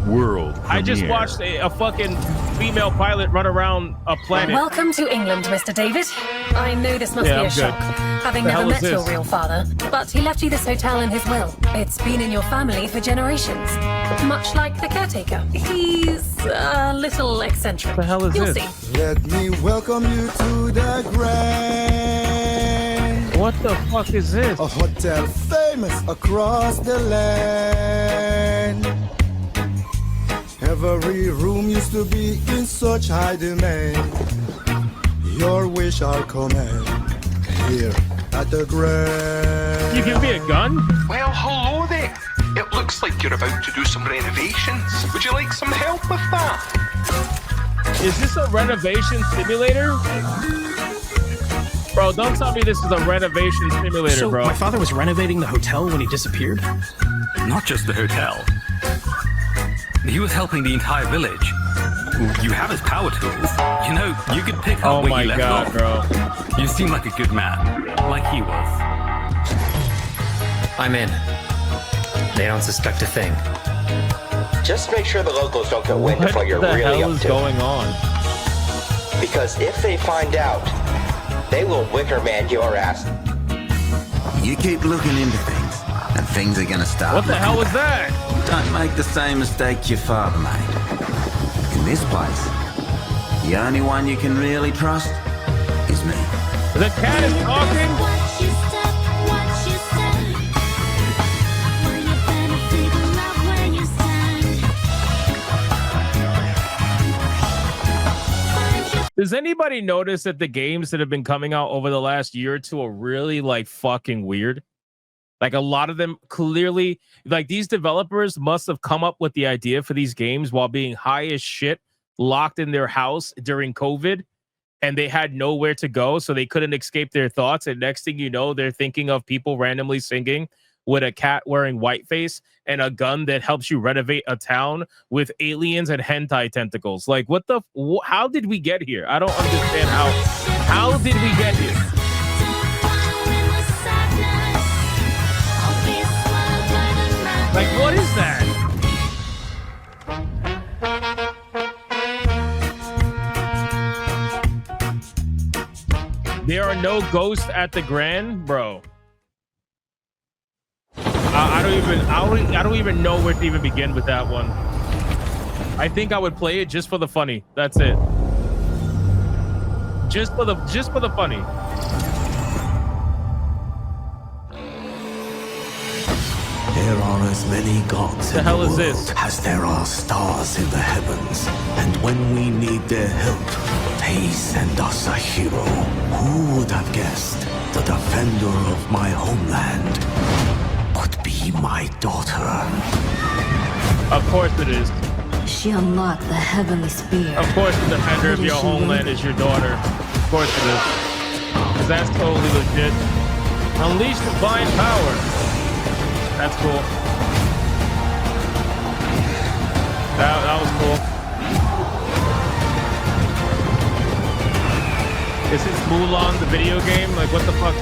world premiere. I just watched a fucking female pilot run around a planet. Welcome to England, Mr. David. I know this must be a shock, having never met your real father, but he left you this hotel in his will. It's been in your family for generations, much like the caretaker. He's a little eccentric. What the hell is You'll this? see. Let me welcome you to the Grand. What the fuck is this? A hotel famous across the land. Every room used to be in such high demand. Your wish I'll command here at the Grand. You give me a gun? Well, hello there. It looks like you're about to do some renovations. Would you like some help with that? Is this a renovation simulator? Bro, don't tell me this is a renovation simulator, So bro. my father was renovating the hotel when he disappeared? Not just the hotel. He was helping the entire village. You have his power tools. You know, you could pick up where you left off. Bro. You seem like a good man, like he was. I'm in. They don't suspect a thing. Just make sure the locals don't get wind of what you're really up to. What the hell is going on? Because if they find out, they will wicker man your ass. You keep looking into things, and things are gonna start. What the hell was that? Don't make the same mistake your father made. In this place, the only one you can really trust is me. The cat is talking. Does anybody notice that the games that have been coming out over the last year or two are really like fucking weird? Like a lot of them clearly, like these developers must have come up with the idea for these games while being high as shit, locked in their house during COVID, and they had nowhere to go, so they couldn't escape their thoughts. And next thing you know, they're thinking of people randomly singing with a cat wearing whiteface and a gun that helps you renovate a town with aliens and hentai tentacles. Like, what the? How did we get here? I don't understand how. How did we get here? Like, what is that? There are no ghosts at the Grand, bro. I don't even know where to even begin with that one. I think I would play it just for the funny. That's it. Just for the funny. There are as many gods in the world this? as there are stars in the heavens. And when we need their help, they send us a hero. Who would have guessed the defender of my homeland could be my daughter? Of course it is. She unlocked the heavenly spear. Of course the defender of your homeland is your daughter. Of course it is. Because that's totally legit. Unleash divine power. That's cool. That was cool. Is this Mulan the video game? Like, what the fuck?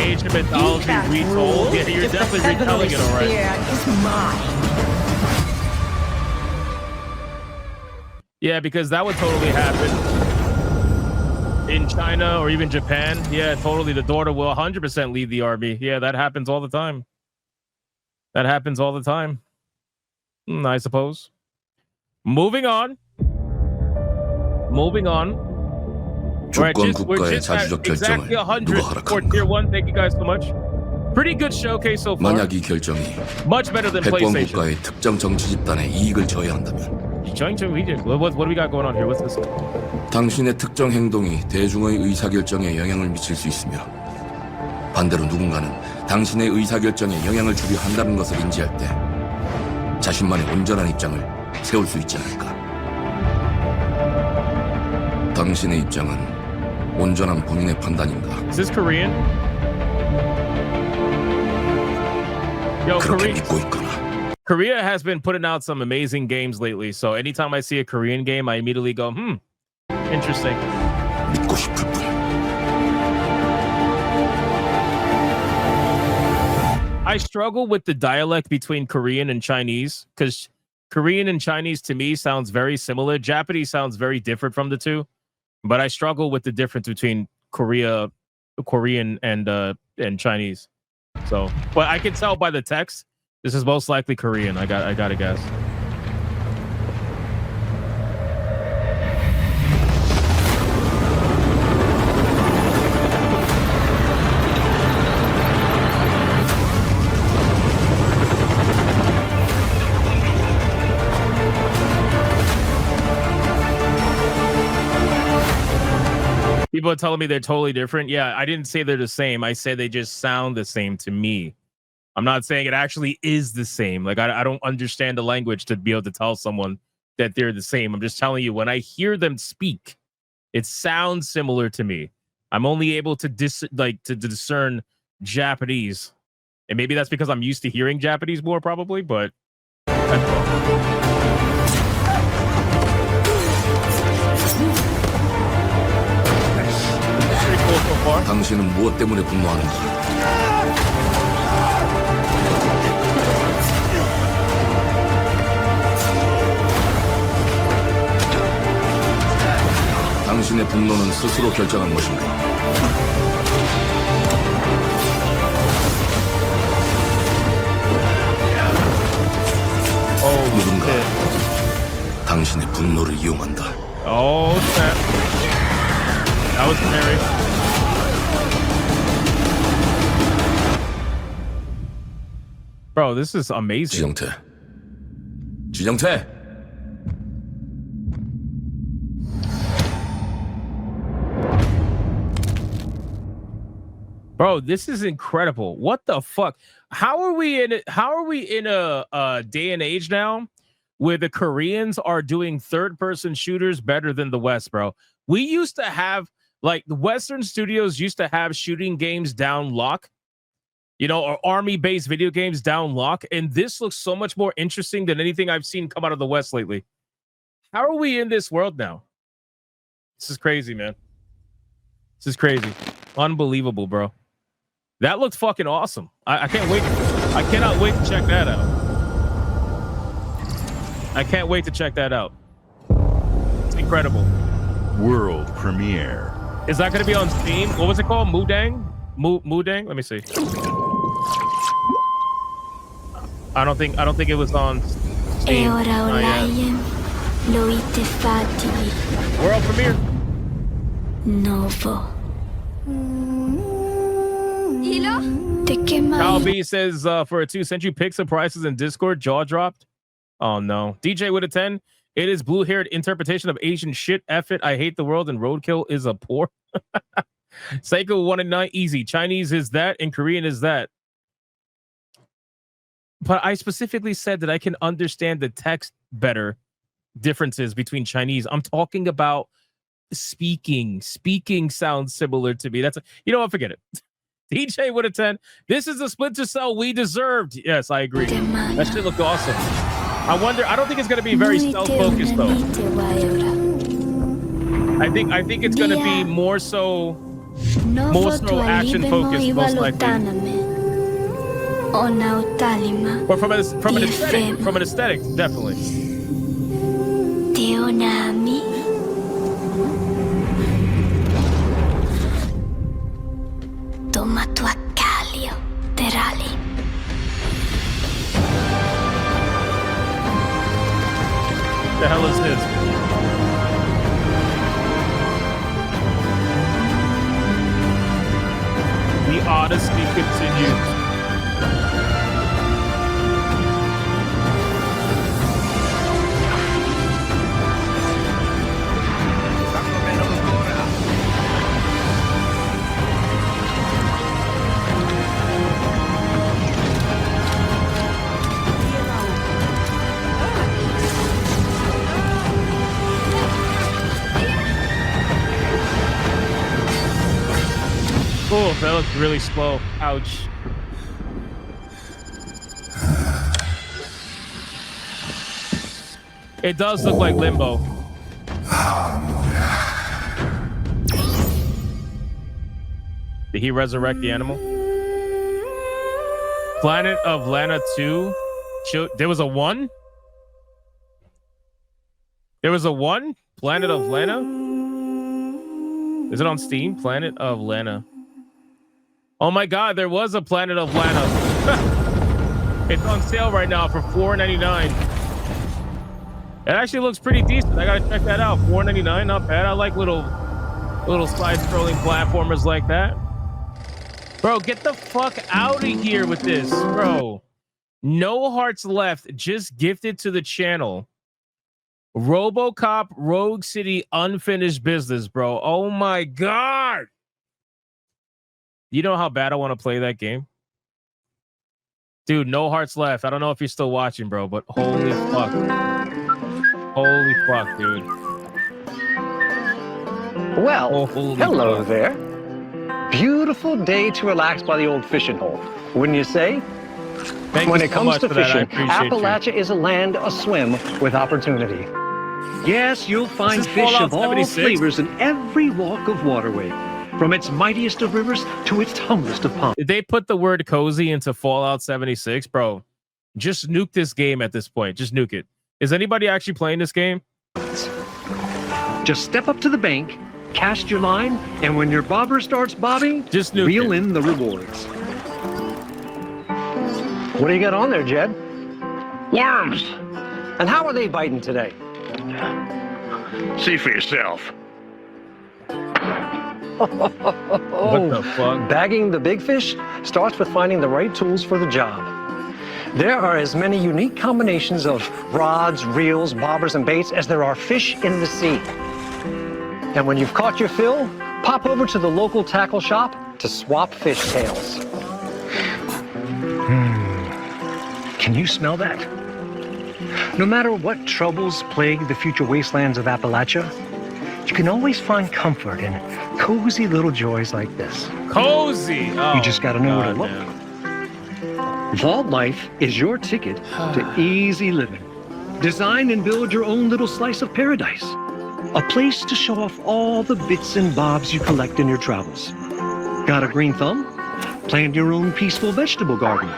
Age of mythology retold. Yeah, you're definitely retelling it, all right. It's mine. Yeah, because that would totally happen in China or even Japan. Yeah, totally. The daughter will 100% lead the army. Yeah, that happens all the time. That happens all the time. I suppose. Moving on. We're just at exactly 100 for tier 1. Thank you guys so much. Pretty good showcase so far. 만약 이 결정이 Much better than 패권 PlayStation. 국가의 특정 정치 집단의 이익을 저해한다면 What do we got going on here? What's this? 당신의 특정 행동이 대중의 의사결정에 영향을 미칠 수 있으며 반대로 누군가는 당신의 의사결정에 영향을 주려 한다는 것을 인지할 때 자신만의 온전한 입장을 세울 수 있지 않을까. 당신의 입장은 온전한 본인의 판단인가. Is this Korean? Yo, Korea has been putting out some amazing games lately. So anytime I see a Korean game, I immediately go, interesting. 믿고 싶을 뿐. I struggle with the dialect between Korean and Chinese because Korean and Chinese to me sounds very similar. Japanese sounds very different from the two, but I struggle with the difference between Korean and Chinese. So, but I can tell by the text, this is most likely Korean. I gotta guess. People are telling me they're totally different. Yeah, I didn't say they're the same. I said they just sound the same to me. I'm not saying it actually is the same. Like, I don't understand the language to be able to tell someone that they're the same. I'm just telling you, when I hear them speak, it sounds similar to me. I'm only able to discern Japanese. And maybe that's because I'm used to hearing Japanese more, probably, but 당신은 무엇 때문에 분노하는가? 당신의 분노는 스스로 결정한 것인가? 누군가 당신의 분노를 이용한다. Oh, snap. That was scary. Bro, this is amazing. 지정태. Bro, this is incredible. What the fuck? How are we in a day and age now where the Koreans are doing third-person shooters better than the West, bro? We used to have, like, the Western studios used to have shooting games down lock, or army-based video games down lock, and this looks so much more interesting than anything I've seen come out of the West lately. How are we in this world now? This is crazy, man. This is crazy. Unbelievable, bro. That looks fucking awesome. I can't wait. I cannot wait to check that out. I can't wait to check that out. It's incredible. World premiere. Is that going to be on Steam? What was it called? Mudang? Mudang? Let me see. I don't think it was on Steam. World premiere. Novo. Kyle B says for a 2-century picks and prices in Discord, jaw dropped. Oh no. DJ with a 10. It is blue-haired interpretation of Asian shit. F it. I hate the world and roadkill is a poor. Psycho 1 and 9 easy. Chinese is that and Korean is that. But I specifically said that I can understand the text better differences between Chinese. I'm talking about speaking. Speaking sounds similar to me. You know what? Forget it. DJ with a 10. This is the Splinter Cell we deserved. Yes, I agree. That shit looked awesome. I don't think it's going to be very stealth-focused, though. I think it's going to be more so action-focused, most likely. But from an aesthetic, definitely. hell is this? The odyssey continues. Oh, that looks really slow. Ouch. It does look like Limbo. Did he resurrect the animal? Planet of Lana 2. There was a 1? There was a 1? Planet of Lana? Is it on Steam? Planet of Lana. Oh my god, there was a Planet of Lana. It's on sale right now for $4.99. It actually looks pretty decent. I gotta check that out. $4.99, not bad. I like little side-scrolling platformers like that. Bro, get the fuck out of here with this, bro. No hearts left. Just gifted to the channel. RoboCop Rogue City unfinished business, bro. Oh my god. You know how bad I want to play that game? Dude, no hearts left. I don't know if you're still watching, bro, but holy fuck. Holy fuck, dude. Well, hello there. Beautiful day to relax by the old fishing hole, wouldn't you say? When it comes to fishing, Appalachia is a land aswim with opportunity. Yes, you'll find fish of all flavors in every walk of waterway. From its mightiest of rivers to its humblest of ponds. Did they put the word cozy into Fallout 76? Bro, just nuke this game at this point. Just nuke it. Is anybody actually playing this game? Just step up to the bank, cast your line, and when your bobber starts bobbing, just nuke reel in the rewards. What do you got on there, Jed? Worms. And how are they biting today? See for yourself. What the fuck? Bagging the big fish starts with finding the right tools for the job. There are as many unique combinations of rods, reels, bobbers, and baits as there are fish in the sea. And when you've caught your fill, pop over to the local tackle shop to swap fish tails. Can you smell that? No matter what troubles plague the future wastelands of Appalachia, you can always find comfort in cozy little joys like this. Cozy! Oh, you just gotta know where to look. man. Vault Life is your ticket to easy living. Design and build your own little slice of paradise. A place to show off all the bits and bobs you collect in your travels. Got a green thumb? Plant your own peaceful vegetable garden.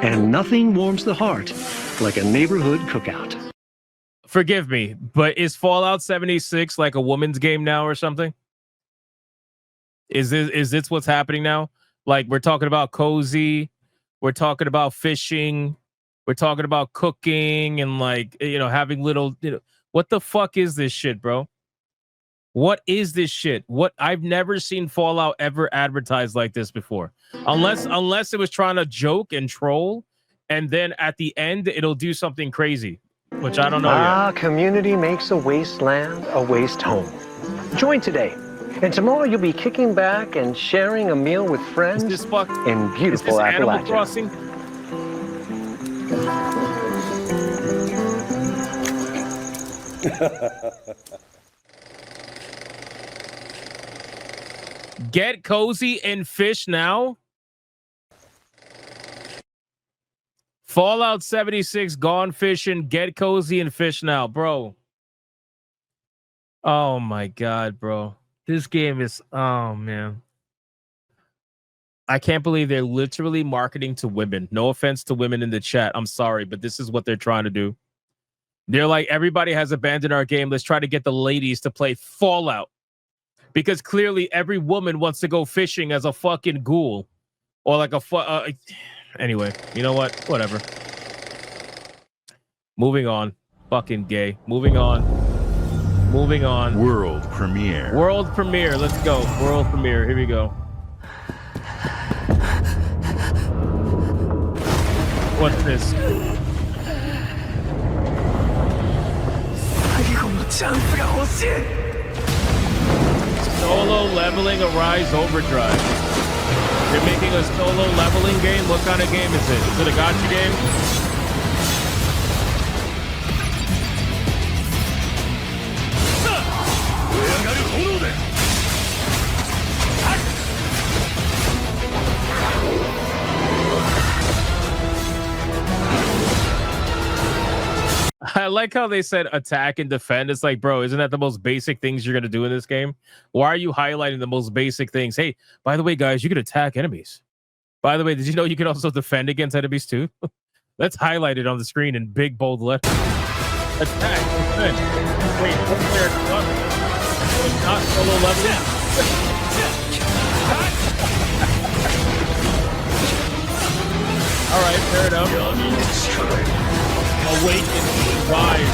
And nothing warms the heart like a neighborhood cookout. Forgive me, but is Fallout 76 like a woman's game now or something? Is this what's happening now? Like, we're talking about cozy, we're talking about fishing, we're talking about cooking, and like, you know, having little, you know, what the fuck is this shit, bro? What is this shit? What? I've never seen Fallout ever advertised like this before. Unless it was trying to joke and troll, and then at the end it'll do something crazy, which I don't know yet. Community makes a wasteland a waste home. Join today, and tomorrow you'll be kicking back and sharing a meal with friends in beautiful Appalachia. Animal Crossing? Get cozy and fish now. Fallout 76 gone fishing. Get cozy and fish now, bro. Oh my god, bro. This game is, oh man. I can't believe they're literally marketing to women. No offense to women in the chat. I'm sorry, but this is what they're trying to do. They're like, everybody has abandoned our game. Let's try to get the ladies to play Fallout. Because clearly every woman wants to go fishing as a fucking ghoul. Or like a anyway, you know what? Whatever. Moving on. Fucking gay. Moving on. Moving on. World premiere. World premiere. Let's go. World premiere. Here we go. What's this? Solo leveling Arise Overdrive. You're making a solo leveling game? What kind of game is it? Is it a gacha game? I like how they said attack and defend. It's like, bro, isn't that the most basic things you're going to do in this game? Why are you highlighting the most basic things? Hey, by the way, guys, you could attack enemies. By the way, did you know you can also defend against enemies too? Let's highlight it on the screen in big, bold letters. Attack, defend. Wait, what's there? It's not solo leveling? All right, fair enough. Awaken, revive.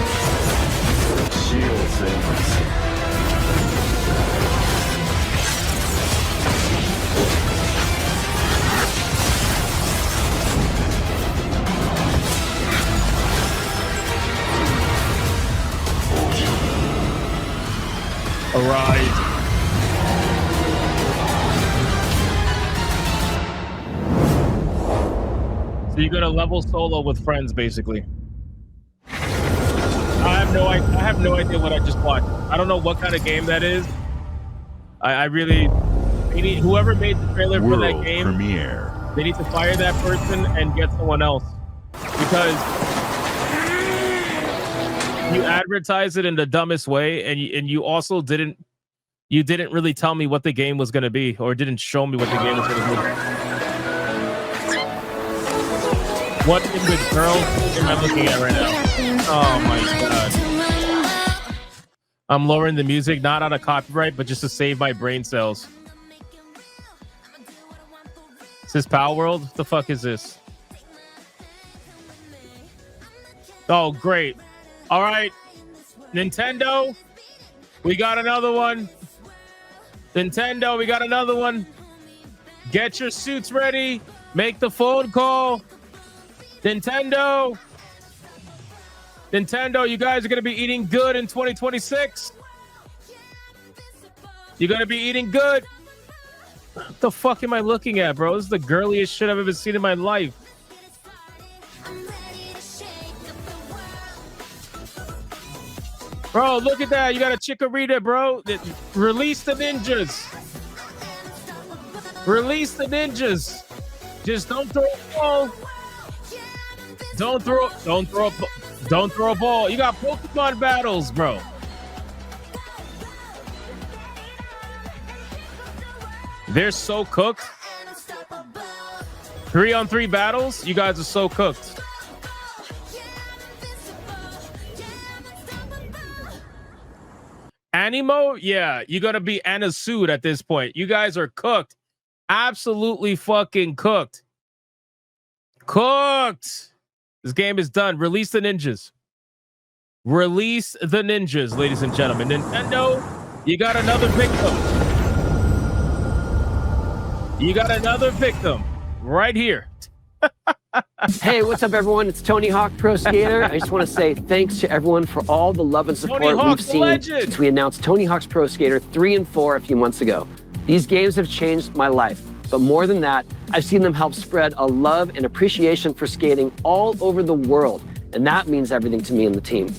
Arise. So you're gonna level solo with friends, basically. I have no idea what I just watched. I don't know what kind of game that is. I really, whoever made the trailer for that game, premiere. They need to fire that person and get someone else, because you advertise it in the dumbest way, and you also didn't really tell me what the game was going to be, or didn't show me what the game was going to be. What in the girl am I looking at right now? Oh my god. I'm lowering the music, not out of copyright, but just to save my brain cells. Is this Power World? What the fuck is this? Oh, great. All right. Nintendo, we got another one. Nintendo, we got another one. Get your suits ready. Make the phone call. Nintendo, you guys are going to be eating good in 2026. You're going to be eating good. What the fuck am I looking at, bro? This is the girliest shit I've ever seen in my life. Bro, look at that. You got a Chikorita, bro. Release the ninjas. Release the ninjas. Just don't throw a ball. Don't throw a ball. You got Pokemon battles, bro. They're so cooked. 3-on-3 battles. You guys are so cooked. Animo, yeah, you're gonna be Anasued at this point. You guys are cooked. Absolutely fucking cooked. Cooked. This game is done. Release the ninjas. Release the ninjas, ladies and gentlemen. Nintendo, you got another victim. You got another victim right here. Hey, what's up, everyone? It's Tony Hawk Pro Skater. I just want to say thanks to everyone for all the love and support we've seen since we announced Tony Hawk's Pro Skater 3 and 4 a few months ago. These games have changed my life. But more than that, I've seen them help spread a love and appreciation for skating all over the world. And that means everything to me and the team.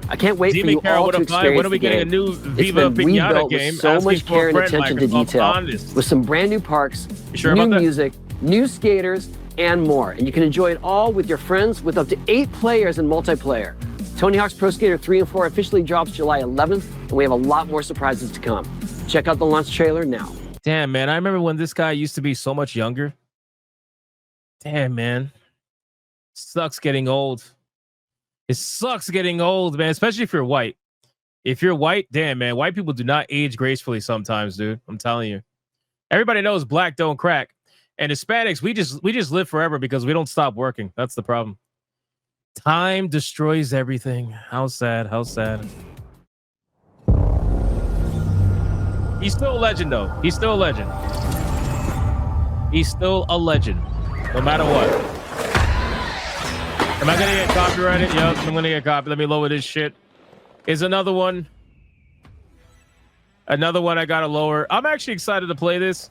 I can't wait for you all to experience when are we the game. Getting a new Viva it's been Pinata rebuilt game? with so much care and attention to detail, with some brand new parks, new music, new skaters, and more. And you can enjoy it all with your friends with up to 8 players in multiplayer. Tony Hawk's Pro Skater 3 and 4 officially drops July 11th, and we have a lot more surprises to come. Check out the launch trailer now. Damn, man. I remember when this guy used to be so much younger. Damn, man. Sucks getting old. It sucks getting old, man, especially if you're white. If you're white, damn, man. White people do not age gracefully sometimes, dude. I'm telling you. Everybody knows black don't crack. And Hispanics, we just live forever because we don't stop working. That's the problem. Time destroys everything. How sad. How sad. He's still a legend, though. He's still a legend. He's still a legend, no matter what. Am I gonna get copyrighted? Yep, I'm gonna get copyrighted. Let me lower this shit. Is another one. Another one I gotta lower. I'm actually excited to play this,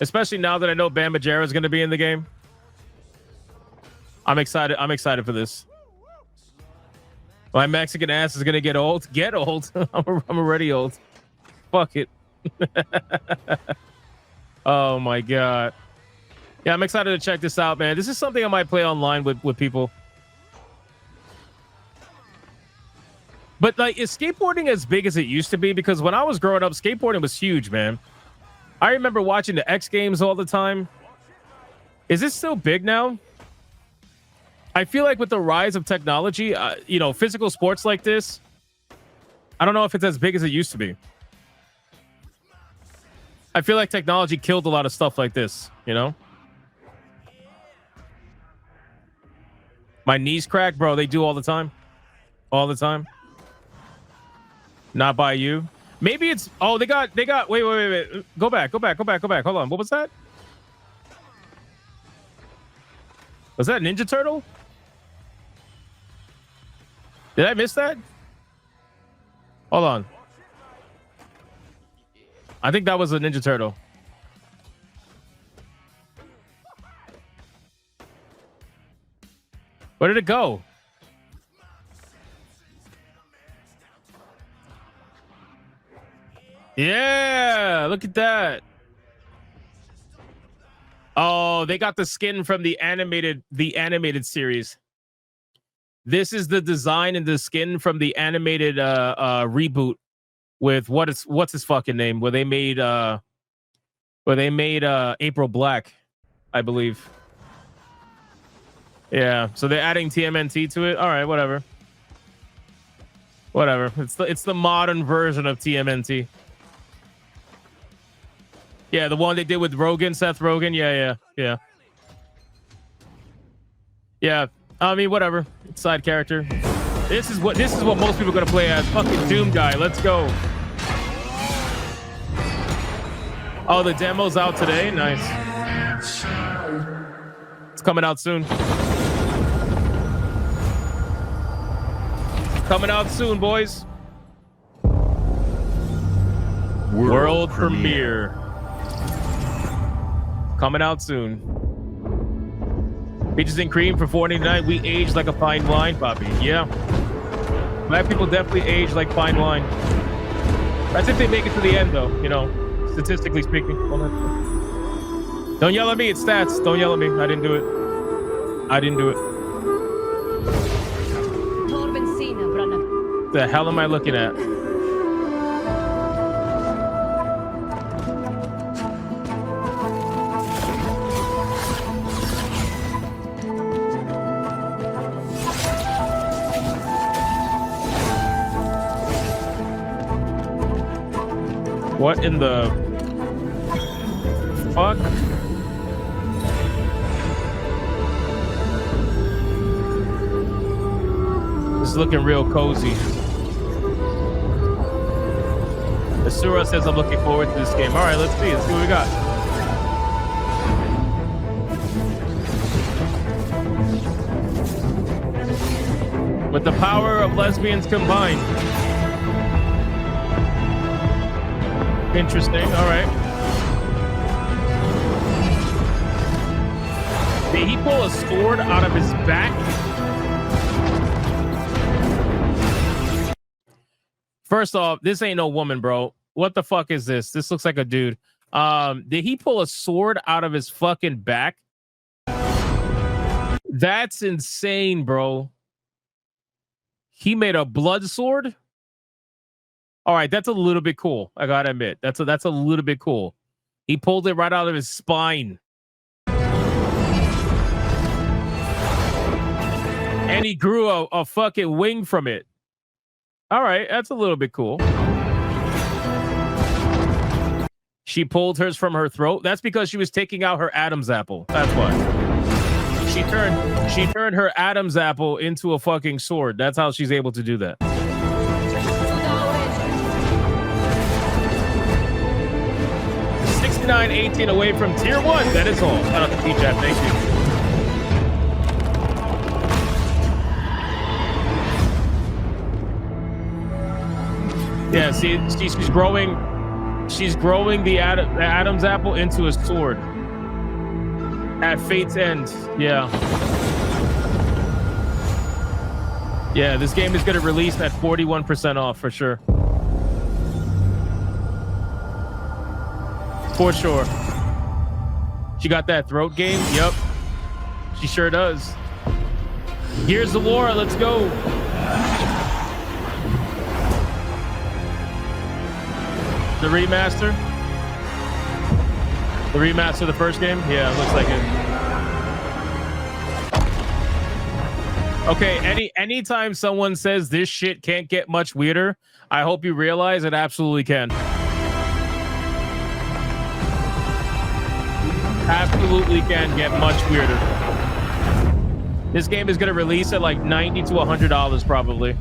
especially now that I know Bam Margera is gonna be in the game. I'm excited. I'm excited for this. My Mexican ass is gonna get old. Get old. I'm already old. Fuck it. Oh my god. Yeah, I'm excited to check this out, man. This is something I might play online with people. But like, is skateboarding as big as it used to be? Because when I was growing up, skateboarding was huge, man. I remember watching the X Games all the time. Is this still big now? I feel like with the rise of technology, you know, physical sports like this, I don't know if it's as big as it used to be. I feel like technology killed a lot of stuff like this, you know? My knees crack, bro. They do all the time. All the time. Not by you. Maybe it's... Oh, they got... Wait. Go back. Hold on. What was that? Was that Ninja Turtle? Did I miss that? Hold on. I think that was a Ninja Turtle. Where did it go? Yeah, look at that. Oh, they got the skin from the animated series. This is the design and the skin from the animated reboot with what's his fucking name? Where they made April Black, I believe. Yeah, so they're adding TMNT to it. All right, whatever. It's the modern version of TMNT. Yeah, the one they did with Rogan, Seth Rogen. Yeah. Yeah, I mean, whatever. It's side character. This is what most people are gonna play as. Fucking Doom guy. Let's go. Oh, the demo's out today. Nice. It's coming out soon. Coming out soon, boys. World premiere. Coming out soon. Peaches and cream for $4.99. We age like a fine wine, Bobby. Yeah. Black people definitely age like fine wine. That's if they make it to the end, though. You know, statistically speaking. Don't yell at me. It's stats. Don't yell at me. I didn't do it. The hell am I looking at? What in the fuck? It's looking real cozy. Asura says I'm looking forward to this game. All right, let's see. Let's see what we got. With the power of lesbians combined. Interesting. All right. Did he pull a sword out of his back? First off, this ain't no woman, bro. What the fuck is this? This looks like a dude. Did he pull a sword out of his fucking back? That's insane, bro. He made a blood sword? All right, that's a little bit cool. I gotta admit, that's a little bit cool. He pulled it right out of his spine, and he grew a fucking wing from it. All right, that's a little bit cool. She pulled hers from her throat. That's because she was taking out her Adam's apple. That's why. she turned her Adam's apple into a fucking sword. That's how she's able to do that. $69.18 away from tier 1. That is all. Shout out to T-Chat. Thank you. Yeah, see, she's growing. She's growing the Adam's apple into a sword. At Fate's End. Yeah. Yeah, this game is going to release at 41% off for sure. For sure. She got that throat game? Yep. She sure does. Here's the Laura. Let's go. The remaster? The remaster of the first game? Yeah, looks like it. Okay, anytime someone says this shit can't get much weirder, I hope you realize it absolutely can. Absolutely can get much weirder. This game is going to release at like $90 to $100 probably.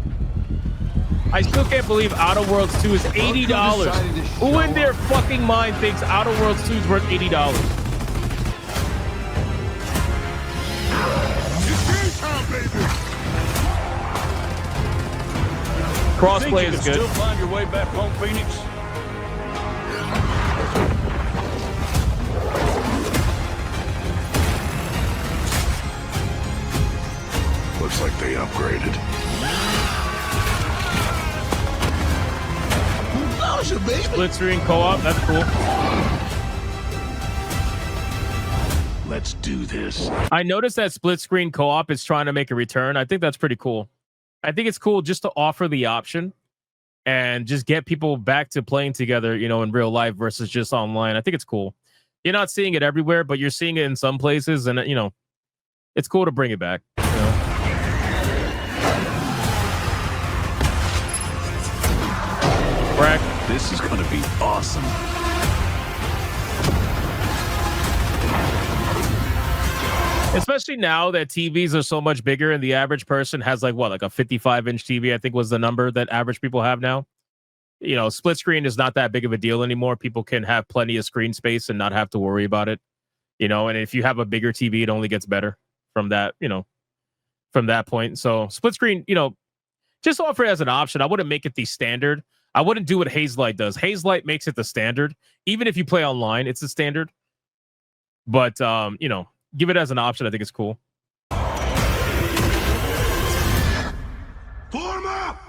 I still can't believe Outer Worlds 2 is $80. Who in their fucking mind thinks Outer Worlds 2 is worth $80? Crossplay is good. Still find your way back home, Phoenix? Looks like they upgraded. Split screen co-op, that's cool. Let's do this. I noticed that split screen co-op is trying to make a return. I think that's pretty cool. I think it's cool just to offer the option and just get people back to playing together, you know, in real life versus just online. I think it's cool. You're not seeing it everywhere, but you're seeing it in some places, and you know, it's cool to bring it back. You know? Correct. This is going to be awesome. Especially now that TVs are so much bigger and the average person has like what, like a 55-inch TV, I think was the number that average people have now. You know, split screen is not that big of a deal anymore. People can have plenty of screen space and not have to worry about it. You know, and if you have a bigger TV, it only gets better from that, you know, from that point. So split screen, you know, just offer it as an option. I wouldn't make it the standard. I wouldn't do what Hazelight does. Hazelight makes it the standard. Even if you play online, it's the standard. But, you know, give it as an option. I think it's cool. Form up!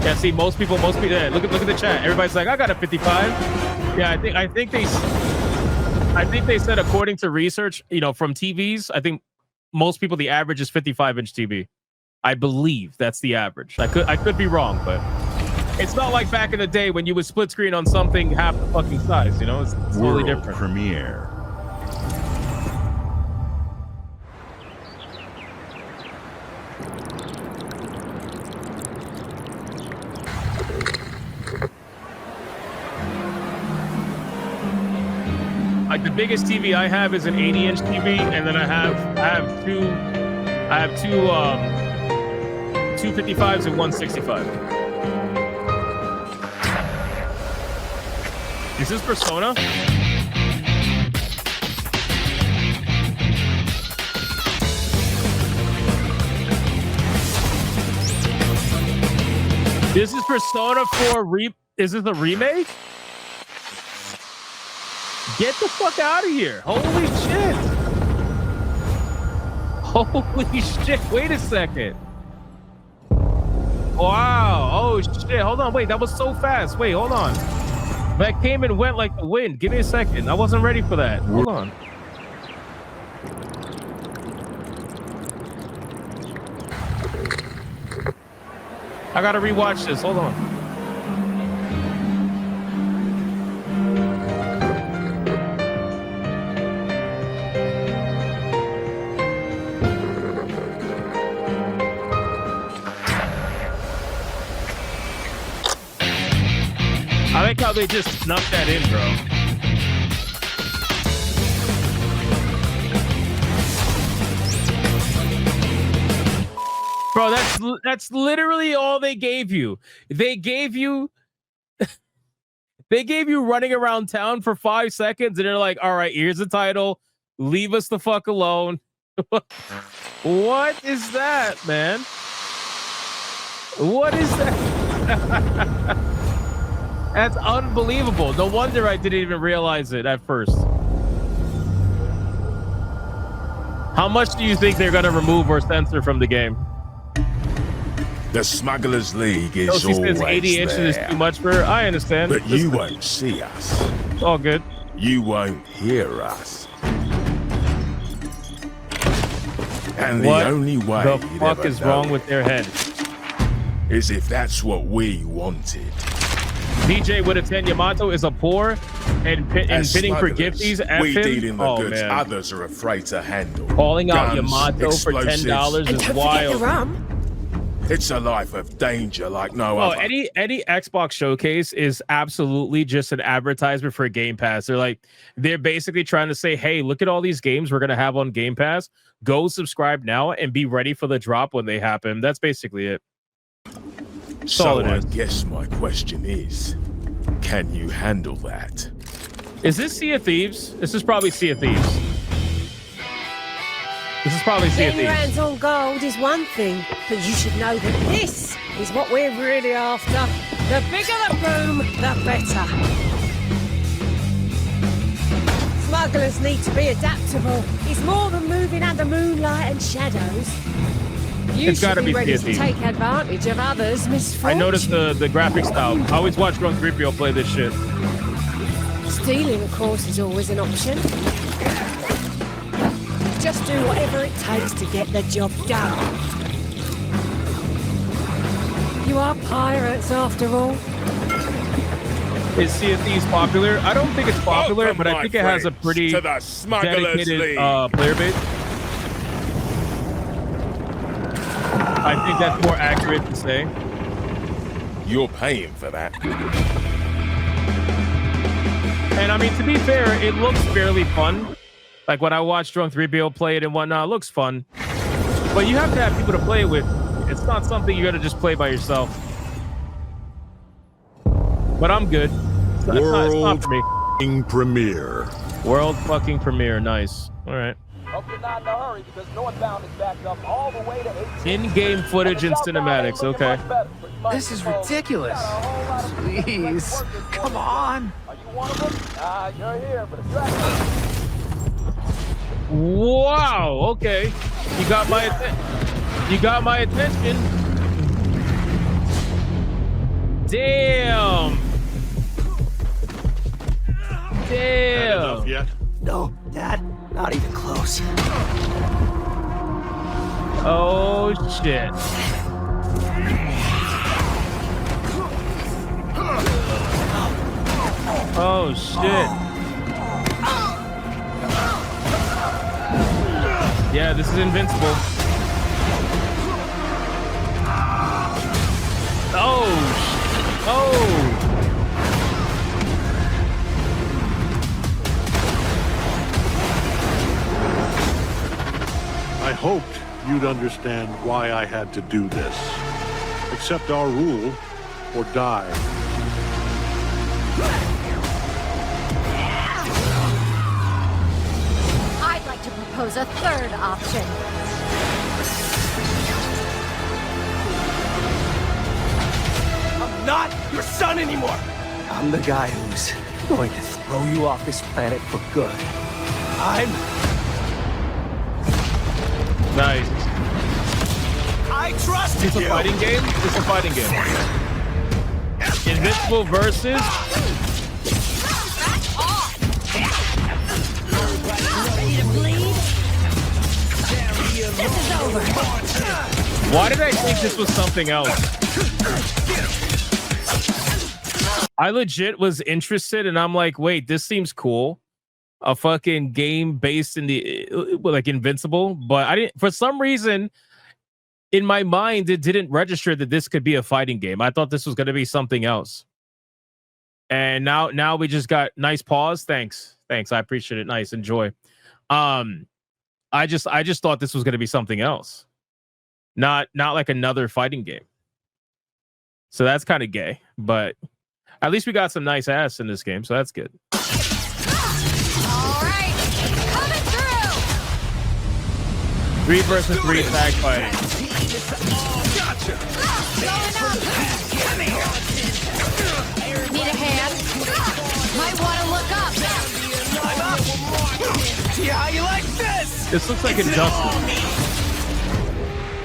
Yeah, see, most people, yeah, look at the chat. Everybody's like, I got a 55. Yeah, I think they said, according to research, you know, from TVs, I think most people, the average is 55-inch TV. I believe that's the average. I could be wrong, but it's not like back in the day when you would split screen on something half the fucking size, you know? It's totally different. Premiere. Like the biggest TV I have is an 80-inch TV, and then I have two 255s and 165. Is this Persona? This is Persona 4 is this a remake? Get the fuck out of here. Holy shit. Holy shit. Wait a second. Wow. Oh shit. Hold on. Wait, that was so fast. Wait, hold on. That came and went like the wind. Give me a second. I wasn't ready for that. Hold on. I gotta rewatch this. Hold on. I like how they just snuck that in, bro. Bro, that's literally all they gave you. They gave you running around town for 5 seconds, and they're like, all right, here's the title. Leave us the fuck alone. What is that, man? What is that? That's unbelievable. No wonder I didn't even realize it at first. How much do you think they're going to remove or censor from the game? The Smugglers League is Chelsea says always 80 inches there. is too much for her. I understand. But you won't see us. It's all good. You won't hear us. And What the only way the you'd fuck ever is know wrong with their head? is if that's what we wanted. DJ with a 10 Yamato is a poor and As pinning for smugglers, gifties at we him. deal in the Oh, goods man. others are afraid to handle. Calling out Guns, Yamato for explosives. $10 is wild. It's a life of danger like no Oh, other. any Xbox showcase is absolutely just an advertisement for Game Pass. They're basically trying to say, hey, look at all these games we're gonna have on Game Pass. Go subscribe now and be ready for the drop when they happen. That's basically it. So I guess my question is, can you handle that? Is this Sea of Thieves? This is probably Sea of Thieves. This is probably Sea of Getting your Thieves. hands on gold is one thing, but you should know that this is what we're really after. The bigger the room, the better. Smugglers need to be adaptable. It's more than moving under moonlight and shadows. You It's gotta should be be ready Sea to of take advantage of others' I misfortune. noticed the graphic style. I always watch Drunk 3PO play this shit. Stealing, of course, is always an option. Just do whatever it takes to get the job done. You are pirates, after all. Is Sea of Thieves popular? I don't think it's popular, Welcome, but I my think it has a friends, pretty to the Smugglers dedicated League. player base. I think that's more accurate to say. You're paying for that. And I mean, to be fair, it looks fairly fun. Like when I watch Drunk 3PO play it and whatnot, it looks fun. But you have to have people to play with. It's not something you're gonna just play by yourself. But I'm good. It's not for me. Premiere. World fucking premiere. Nice. All right. Hope you're not in a hurry because northbound is backed up all the way to 18. In-game footage and cinematics. Okay. This is ridiculous. Please, come on. Are you one of them? You're here, but if you're Wow. Okay. You got my attention. Damn. Damn. Enough yet? No, Dad, not even close. Oh shit. Oh shit. Yeah, this is invincible. Oh. Oh. I hoped you'd understand why I had to do this. Accept our rule or die. I'd like to propose a third option. I'm not your son anymore. I'm the guy who's going to throw you off this planet for good. I'm Nice. I trusted It's a you. fighting game? It's a fighting game. Invincible versus. This is over. Why did I think this was something else? I legit was interested and I'm like, wait, this seems cool. A fucking game based in the like Invincible, but I didn't, for some reason in my mind it didn't register that this could be a fighting game. I thought this was going to be something else. And now we just got nice pause. Thanks. I appreciate it. Nice. Enjoy. I just thought this was going to be something else. not like another fighting game. So that's kind of gay, but at least we got some nice ass in this game, so that's good. All right, coming through. 3 versus 3 tag fighting. Gotcha. Need a hand? Might want to look up. I'm up. See how you like this? This looks like Injustice.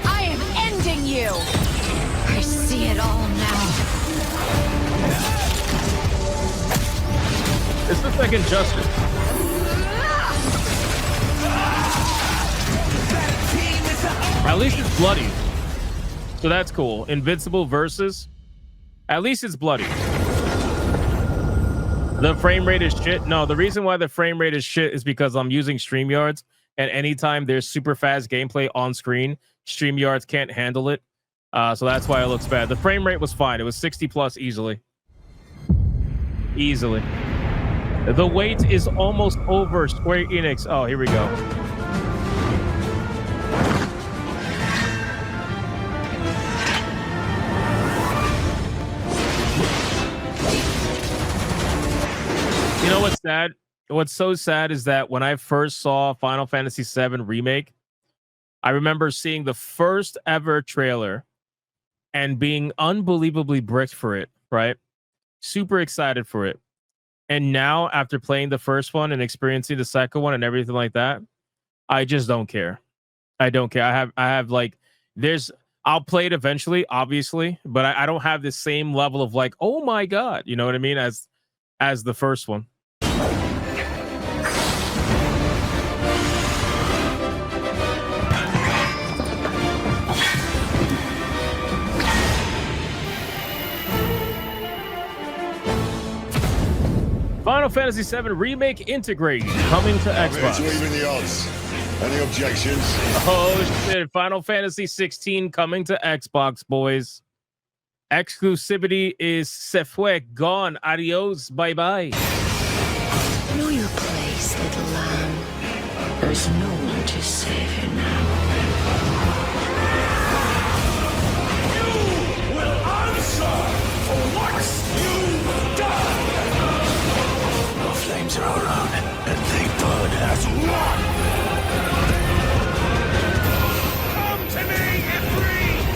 I am ending you. I see it all now. This looks like Injustice. At least it's bloody. So that's cool. Invincible versus. At least it's bloody. The frame rate is shit. No, the reason why the frame rate is shit is because I'm using StreamYards, and anytime there's super fast gameplay on screen, StreamYards can't handle it. So that's why it looks bad. The frame rate was fine. It was 60 plus easily. Easily. The wait is almost over, Square Enix. Oh, here we go. You know what's sad? What's so sad is that when I first saw Final Fantasy VII Remake, I remember seeing the first ever trailer and being unbelievably bricked for it, right? Super excited for it. And now, after playing the first one and experiencing the second one and everything like that, I just don't care. I don't care. I have like, I'll play it eventually, obviously, but I don't have the same level of like, oh my God, you know what I mean? As the first one. Final Fantasy VII Remake Integrate coming to Xbox. Even the odds. Any objections? Oh shit! Final Fantasy 16 coming to Xbox, boys. Exclusivity is se fue, gone. Adios, bye bye. Know your place, little lamb. There's no one to save you now. You will answer for what you've done! The flames are around, and they burn as one! Come to me, Ifrit!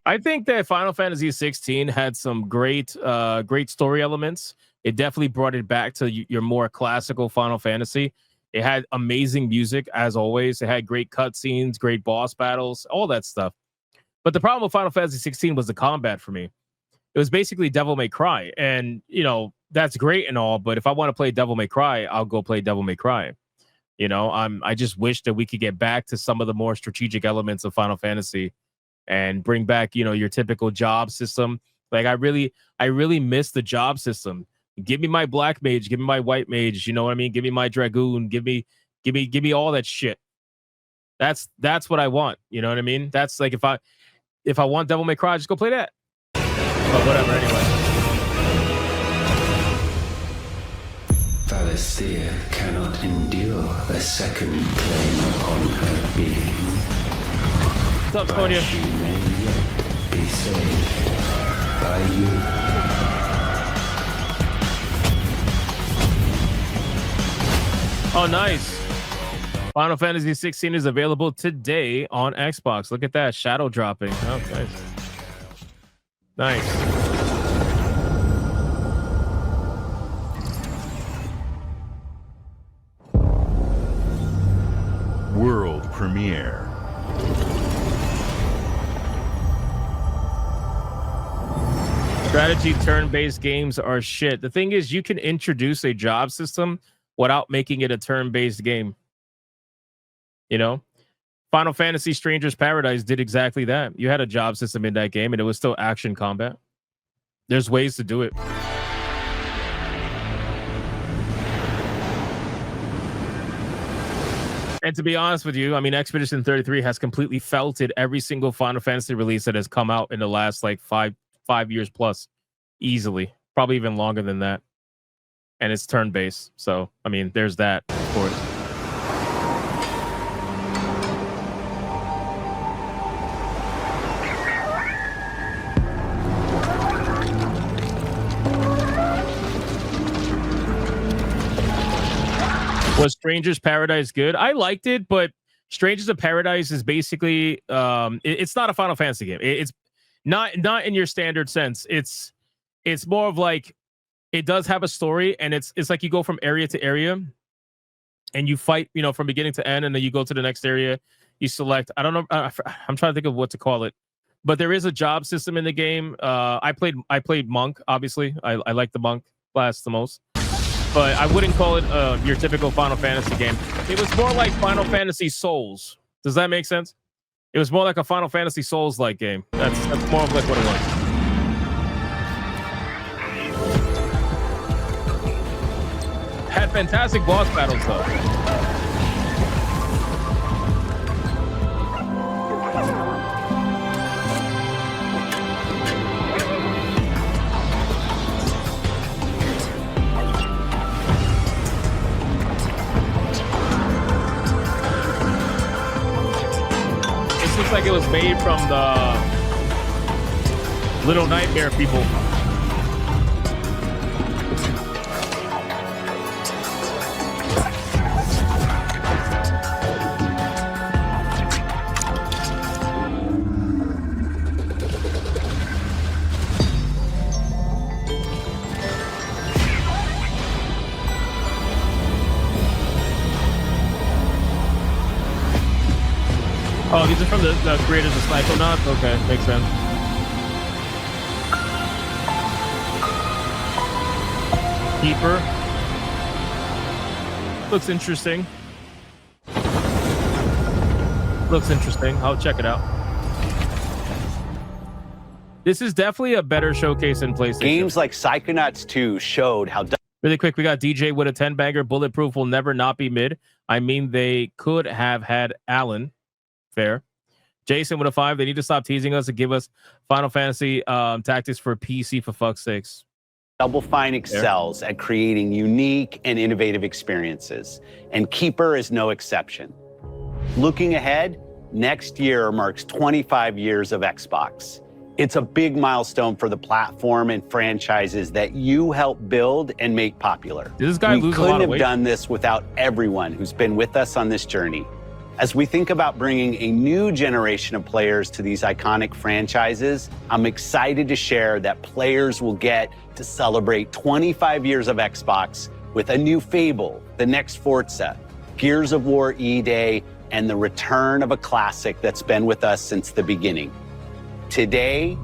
I think that Final Fantasy 16 had some great story elements. It definitely brought it back to your more classical Final Fantasy. It had amazing music, as always. It had great cutscenes, great boss battles, all that stuff. But the problem with Final Fantasy 16 was the combat for me. It was basically Devil May Cry. And, you know, that's great and all, but if I want to play Devil May Cry, I'll go play Devil May Cry. You know, I just wish that we could get back to some of the more strategic elements of Final Fantasy and bring back, you know, your typical job system. Like I really miss the job system. Give me my black mage, give me my white mage, you know what I mean? Give me my dragoon, give me all that shit. That's what I want, you know what I mean? That's like if I want Devil May Cry, just go play that. But whatever, anyway. Valisthea cannot endure a second claim upon her being. What's up, Sonia? She may yet be saved by you. Oh, nice. Final Fantasy 16 is available today on Xbox. Look at that. Shadow dropping. Oh, nice. Nice. World premiere. Strategy turn-based games are shit. The thing is, you can introduce a job system without making it a turn-based game. You know? Final Fantasy Stranger's Paradise did exactly that. You had a job system in that game, and it was still action combat. There's ways to do it. And to be honest with you, I mean, Expedition 33 has completely felted every single Final Fantasy release that has come out in the last, like, five years plus. Easily. Probably even longer than that. And it's turn-based. So, I mean, there's that, of course. Was Stranger's Paradise good? I liked it, but Strangers of Paradise is basically it's not a Final Fantasy game. It's not in your standard sense. It's more of like it does have a story, and it's like you go from area to area, and you fight, from beginning to end, and then you go to the next area. You select. I don't know. I'm trying to think of what to call it, but there is a job system in the game. I played Monk. Obviously, I like the Monk class the most. But I wouldn't call it your typical Final Fantasy game. It was more like Final Fantasy Souls. Does that make sense? It was more like a Final Fantasy Souls-like game. That's more of like what it was. Had fantastic boss battles though. Looks like it was made from the Little Nightmare people. Oh, these are from the creators of Psychonauts? Okay, makes sense. Keeper. Looks interesting. Looks interesting. I'll check it out. This is definitely a better showcase in PlayStation. Games like Psychonauts 2 showed how... Really quick, we got DJ with a 10-bagger. Bulletproof will never not be mid. I mean, they could have had Alan. Fair. Jason with a 5. They need to stop teasing us and give us Final Fantasy tactics for PC, for fuck's sakes. Double Fine excels at creating unique and innovative experiences, and Keeper is no exception. Looking ahead, next year marks 25 years of Xbox. It's a big milestone for the platform and franchises that you helped build and make popular. Did this guy lose a lot of weight? We couldn't have done this without everyone who's been with us on this journey. As we think about bringing a new generation of players to these iconic franchises, I'm excited to share that players will get to celebrate 25 years of Xbox with a new Fable, the next Forza, Gears of War E-Day, and the return of a classic that's been with us since the beginning. Today,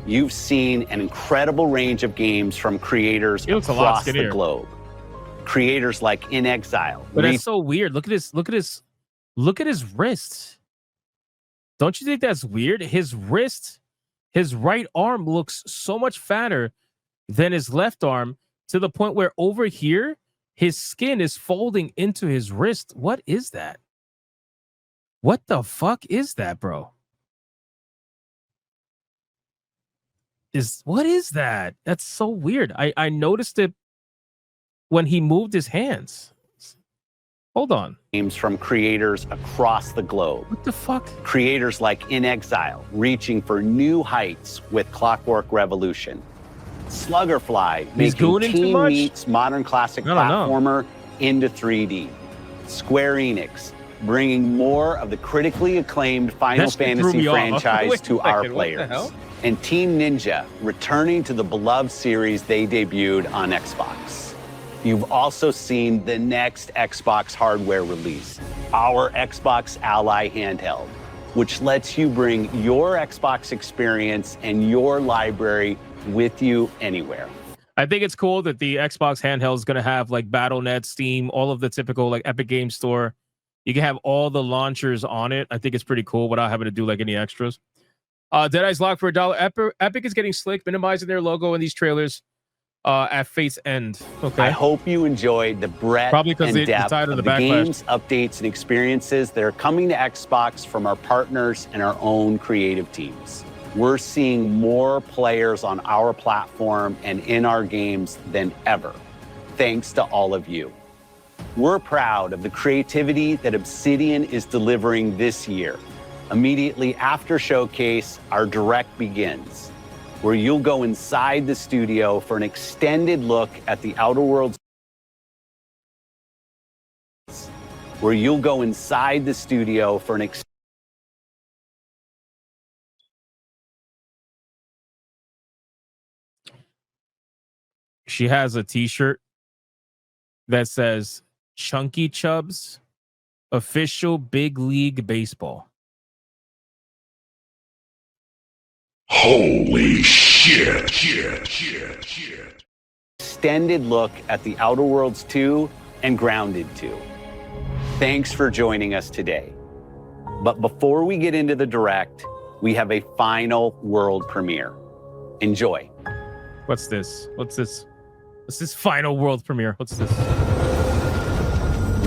you've seen an incredible range of games from creators across the globe. Creators like In Exile. But that's so weird. Look at his wrist. Don't you think that's weird? His wrist, his right arm looks so much fatter than his left arm, to the point where over here, his skin is folding into his wrist. What is that? What the fuck is that, bro? What is that? That's so weird. I noticed it when he moved his hands. Hold on. Games from creators across the globe. What the fuck? Creators like In Exile, reaching for new heights with Clockwork Revolution. Sluggerfly, making Team Meets modern classic platformer into 3D. Square Enix, bringing more of the critically acclaimed Final Fantasy franchise to our players. And Team Ninja, returning to the beloved series they debuted on Xbox. You've also seen the next Xbox hardware release, our Xbox Ally handheld, which lets you bring your Xbox experience and your library with you anywhere. I think it's cool that the Xbox handheld is going to have like Battle.net, Steam, all of the typical like Epic Game Store. You can have all the launchers on it. I think it's pretty cool without having to do like any extras. Deadeye's locked for $1. Epic is getting slick, minimizing their logo in these trailers. At Fate's End. Okay. I hope you enjoyed the breadth and depth of the games, updates, and experiences that are coming to Xbox from our partners and our own creative teams. We're seeing more players on our platform and in our games than ever, thanks to all of you. We're proud of the creativity that Obsidian is delivering this year. Immediately after Showcase, our Direct begins, where you'll go inside the studio for an extended look at the Outer Worlds where you'll go inside the studio for an She has a t-shirt that says Chunky Chubs official Big League Baseball. Holy shit. extended look at the Outer Worlds 2 and Grounded 2. Thanks for joining us today. But before we get into the direct, we have a final world premiere. Enjoy. What's this? What's this? What's this final world premiere? What's this?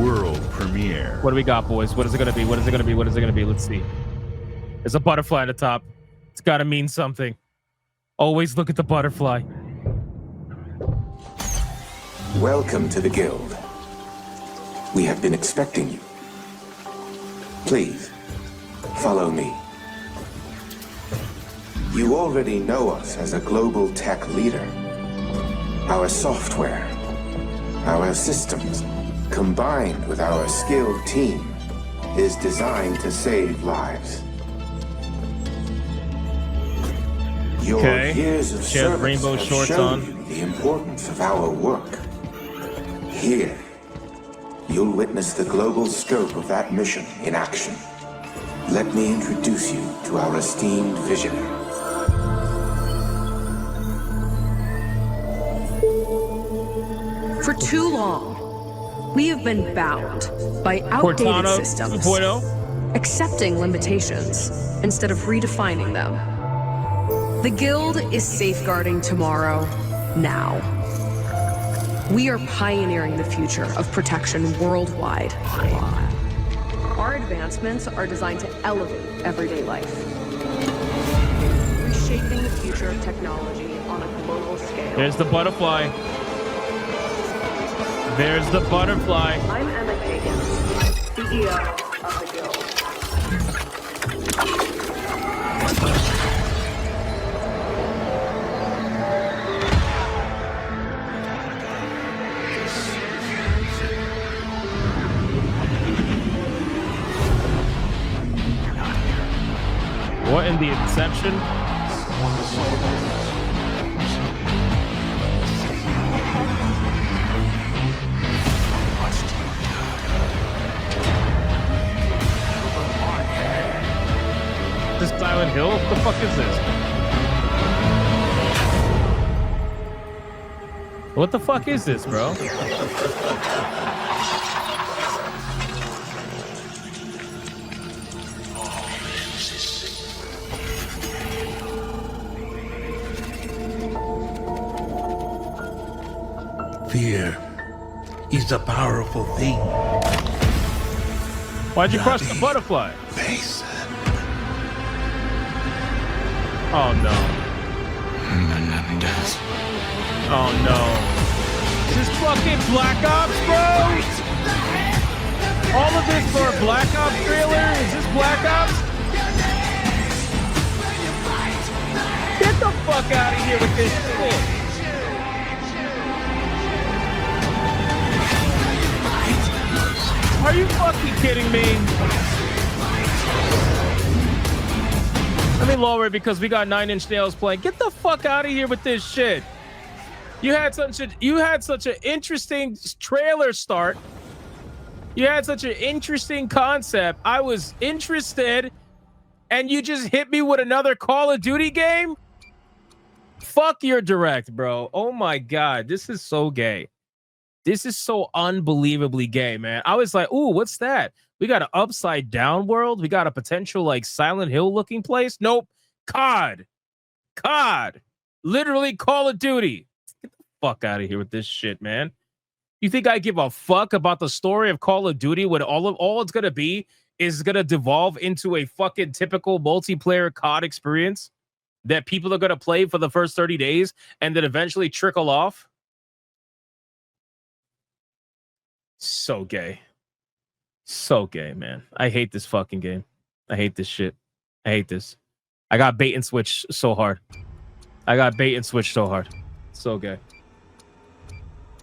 World premiere. What do we got, boys? What is it going to be? What is it going to be? What is it going to be? Let's see. There's a butterfly at the top. It's got to mean something. Always look at the butterfly. Welcome to the Guild. We have been expecting you. Please, follow me. You already know us as a global tech leader. Our software, our systems, combined with our skilled team, is designed to save lives. Your years of service rainbow have shorts shown on. you the importance of our work. Here, you'll witness the global scope of that mission in action. Let me introduce you to our esteemed visionary. For too long, we have been bound by outdated Cortana systems, 2.0. accepting limitations instead of redefining them. The Guild is safeguarding tomorrow, now. We are pioneering the future of protection worldwide. Our advancements are designed to elevate everyday life, reshaping the future of technology on a global scale. There's the butterfly. There's the butterfly. I'm Emma Kagan, CEO of the Guild. What in the Inception? This Silent Hill? What the fuck is this? What the fuck is this, bro? Fear is a powerful thing. Why'd you crush the butterfly? Mason. Oh no. Menendez. Oh no. Is this fucking Black Ops, bro? All of this for a Black Ops trailer? Is this Black Ops? Get the fuck out of here with this shit. Are you fucking kidding me? Let me lower it because we got 9 Inch Nails playing. Get the fuck out of here with this shit. You had such an interesting trailer start. You had such an interesting concept. I was interested, and you just hit me with another Call of Duty game? Fuck your direct, bro. Oh my god, this is so gay. This is so unbelievably gay, man. I was like, ooh, what's that? We got an upside down world. We got a potential like Silent Hill looking place. Nope. COD. Literally Call of Duty. Get the fuck out of here with this shit, man. You think I give a fuck about the story of Call of Duty when all it's gonna be is gonna devolve into a fucking typical multiplayer COD experience that people are gonna play for the first 30 days and then eventually trickle off? So gay. So gay, man. I hate this fucking game. I hate this shit. I hate this. I got bait and switch so hard. So gay.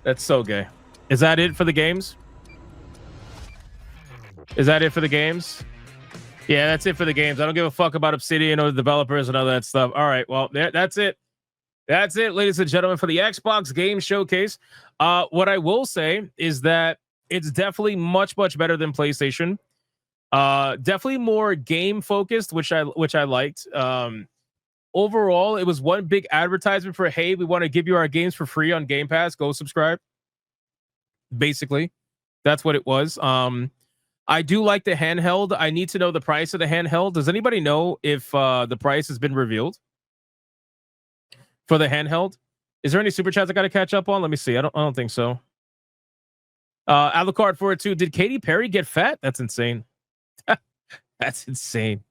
That's so gay. Is that it for the games? Is that it for the games? Yeah, that's it for the games. I don't give a fuck about Obsidian or the developers and all that stuff. All right, well, that's it. That's it, ladies and gentlemen, for the Xbox Game Showcase. What I will say is that it's definitely much, much better than PlayStation. Definitely more game focused, which I liked. Overall, it was one big advertisement for, hey, we want to give you our games for free on Game Pass. Go subscribe. Basically, that's what it was. I do like the handheld. I need to know the price of the handheld. Does anybody know if the price has been revealed for the handheld? Is there any super chats I got to catch up on? Let me see. I don't think so. Alucard 402. Did Katy Perry get fat? That's insane. That's insane.